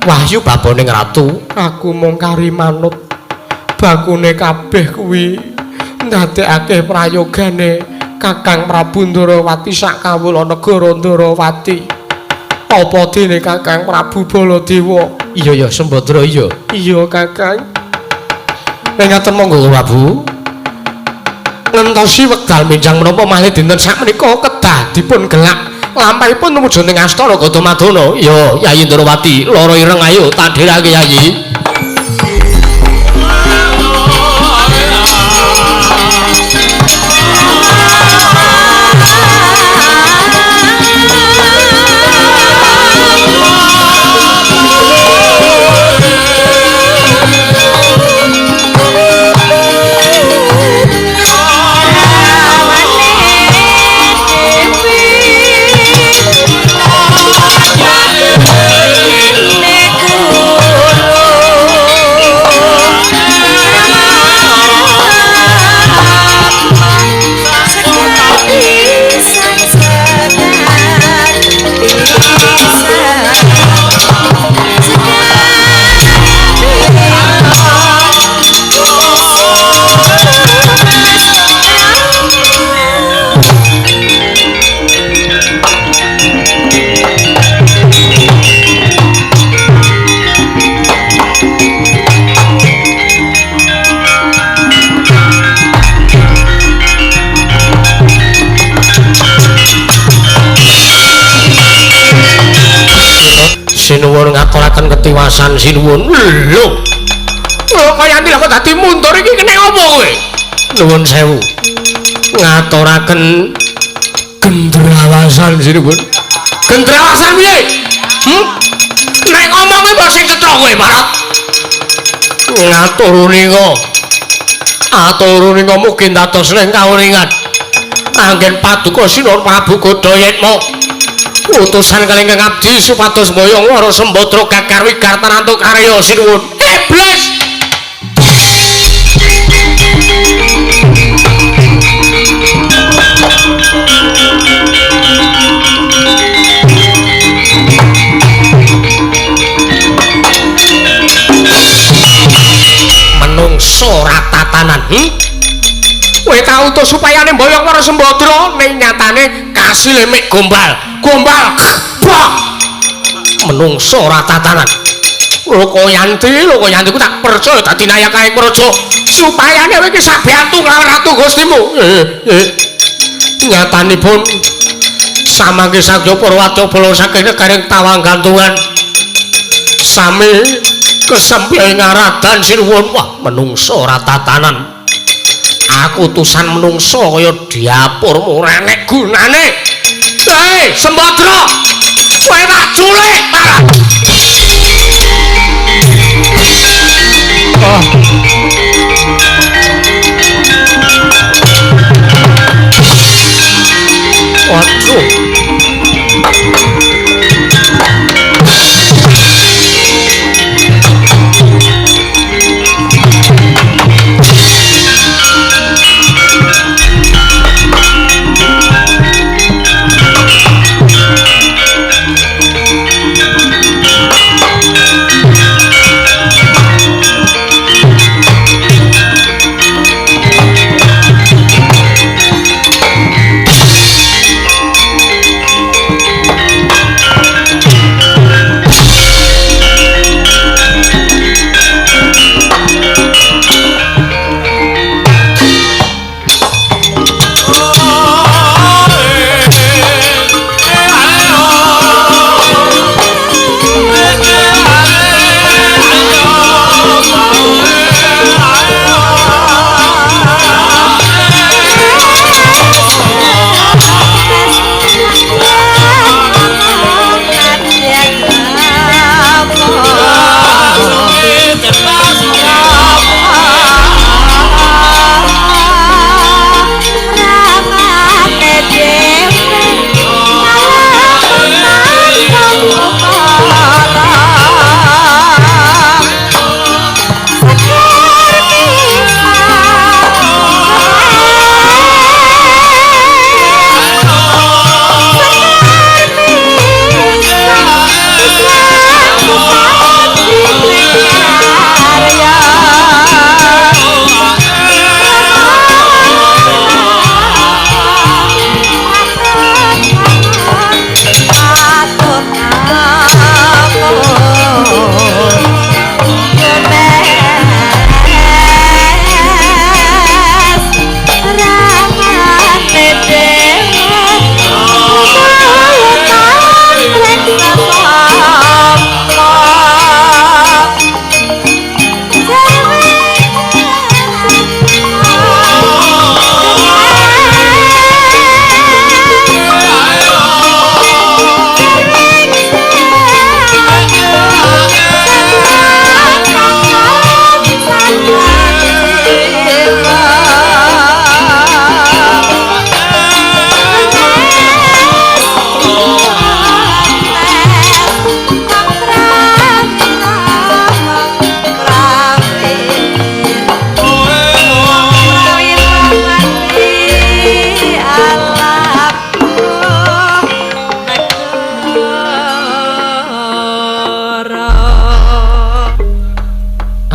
wahyu baboning ratu? Aku mung kari manut bakune kabeh kuwi ndadekake prayogane Kakang Prabu Ndrawati sak kawula negara Ndrawati. Apa dene Kakang Prabu Baladewa? Iya ya Sembadra iya. Iya Kakang. Ngaten monggo Prabu. Ngentosi wekdal minjang menapa malih dinten sakmenika kedah dipun gelak lampahipun tumuju ing astana Gatamadana. Ya Yayi Ndrawati, lara ireng ayo tak dherake Yayi. Sinuwun ngaturaken ketiwasan sinuwun. Lho. Kaya ndi kok dadi mundur iki kene apa kowe? Nuwun sewu. Ngaturaken gendrawasan sinuwun. Gendrawasan piye? Nek ngomong kok sing cetha kowe, Barat. Aturunika mugi dados ing kawringan. Anggen paduka Sinuwun Prabu Godayetma. Utusan kalengkang abdi supados mboyong wara Sembadra gagar wigar tanantuk karya sinuwun. Iblis. Menungso ratatanan. Kowe tau utus supayane mboyong karo Sembadra ning nyatane kasile mek gombal. Bah. Menungso ratatanan. Loko Yanti ku tak percaya dadi nayakaing praja supayane kowe iki sabiyantu nglawan ratu Gustimu. Nyatanipun samangke sagya Purwadya Bala saking negaring Tawang Gantungan sami kesempil ngaradan sinuwun. Wah, menungso ratatanan. Aku utusan menungso kaya diapur ora enek gunane. Hei, Sembadra. Kowe tak culik, Pak. Waduh.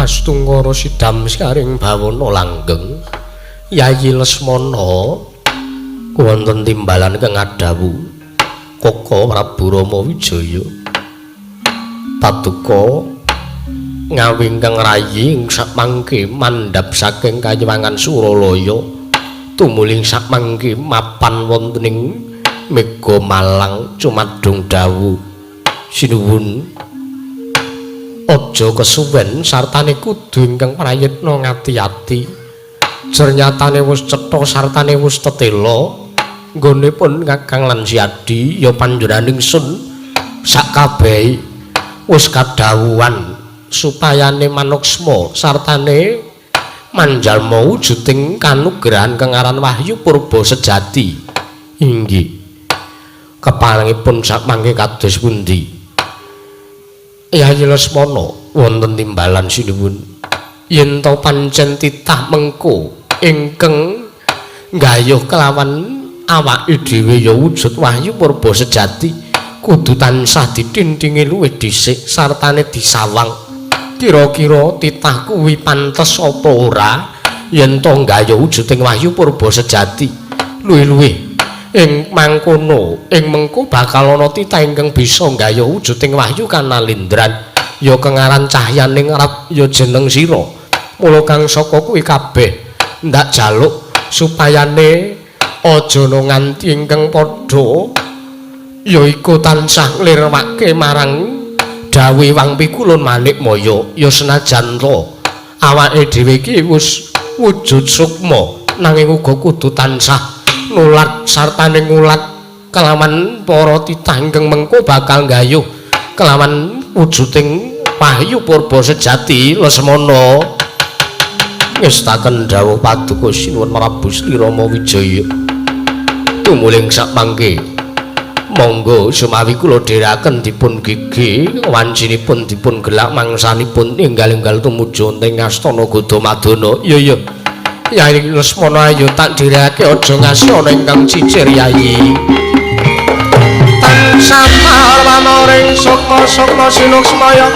Astungkara sidam saring bawana langgeng Yayi Lesmana wonten timbalan kang adawu Koko Prabu Rama Wijaya paduka ngawingkang rayi ing sapangke mandhap saking Kayiwangan Suralaya tumuling sapangke mapan wonten ing Mega Malang cumadung dawuh Sinuwun aja kesuwen sartane kudu ingkang prayitna ngati-ati. Jernyatane wis cetha sartane wis tetela nggonipun Kakang lan Siadi ya panjenenganing sun sakabehe wis kadhawuhan supayane manuksma sartane manjalma wujuding kanugrahan kang aran Wahyu Purba sejati. Inggih. Kepalangipun sakmangke kados pundi? Yayi Lesmana wonten timbalan sinuwun. Yen to pancen titah mengko ingkang nggayuh kelawan awake dhewe ya wujud Wahyu Purba sejati kudu tansah ditindhingi luwih dhisik sartane disawang. Kira-kira titah kuwi pantes apa ora yen to nggayuh wujuding Wahyu Purba sejati. Luwih-luwih ing mangkono ing mengko bakal ana titah ingkang bisa nggayuh wujuding Wahyu Kanalindran ya kengaran cahyaning arep ya jeneng sira. Mula kang saka kuwi kabeh ndak jaluk supayane aja nganti ingkang padha yaiku tansah nglirwake marang dawuh Wang Pikulun Manikmaya. Ya senajan to awake dhewe iki wis wujud sukma nanging uga kudu tansah nulat sartane ngulat kelawan para titah ingkang mengko bakal nggayuh kelawan wujuding Wahyu Purba sejati. Lesmana ngestaken dawuh paduka sinuwun Prabu Sri Rama Wijaya. Tumuling sapangke monggo sumawi kula dherekaken dipun gigi wancinipun dipun gelak mangsanipun enggal-enggal tumuju ing astana Gadamadana. Iya. Yayi Lesmana ayo tak dherekake aja ngasih ana ingkang cicir Yayi. Tansah marwana ring sukma sinuksmaya.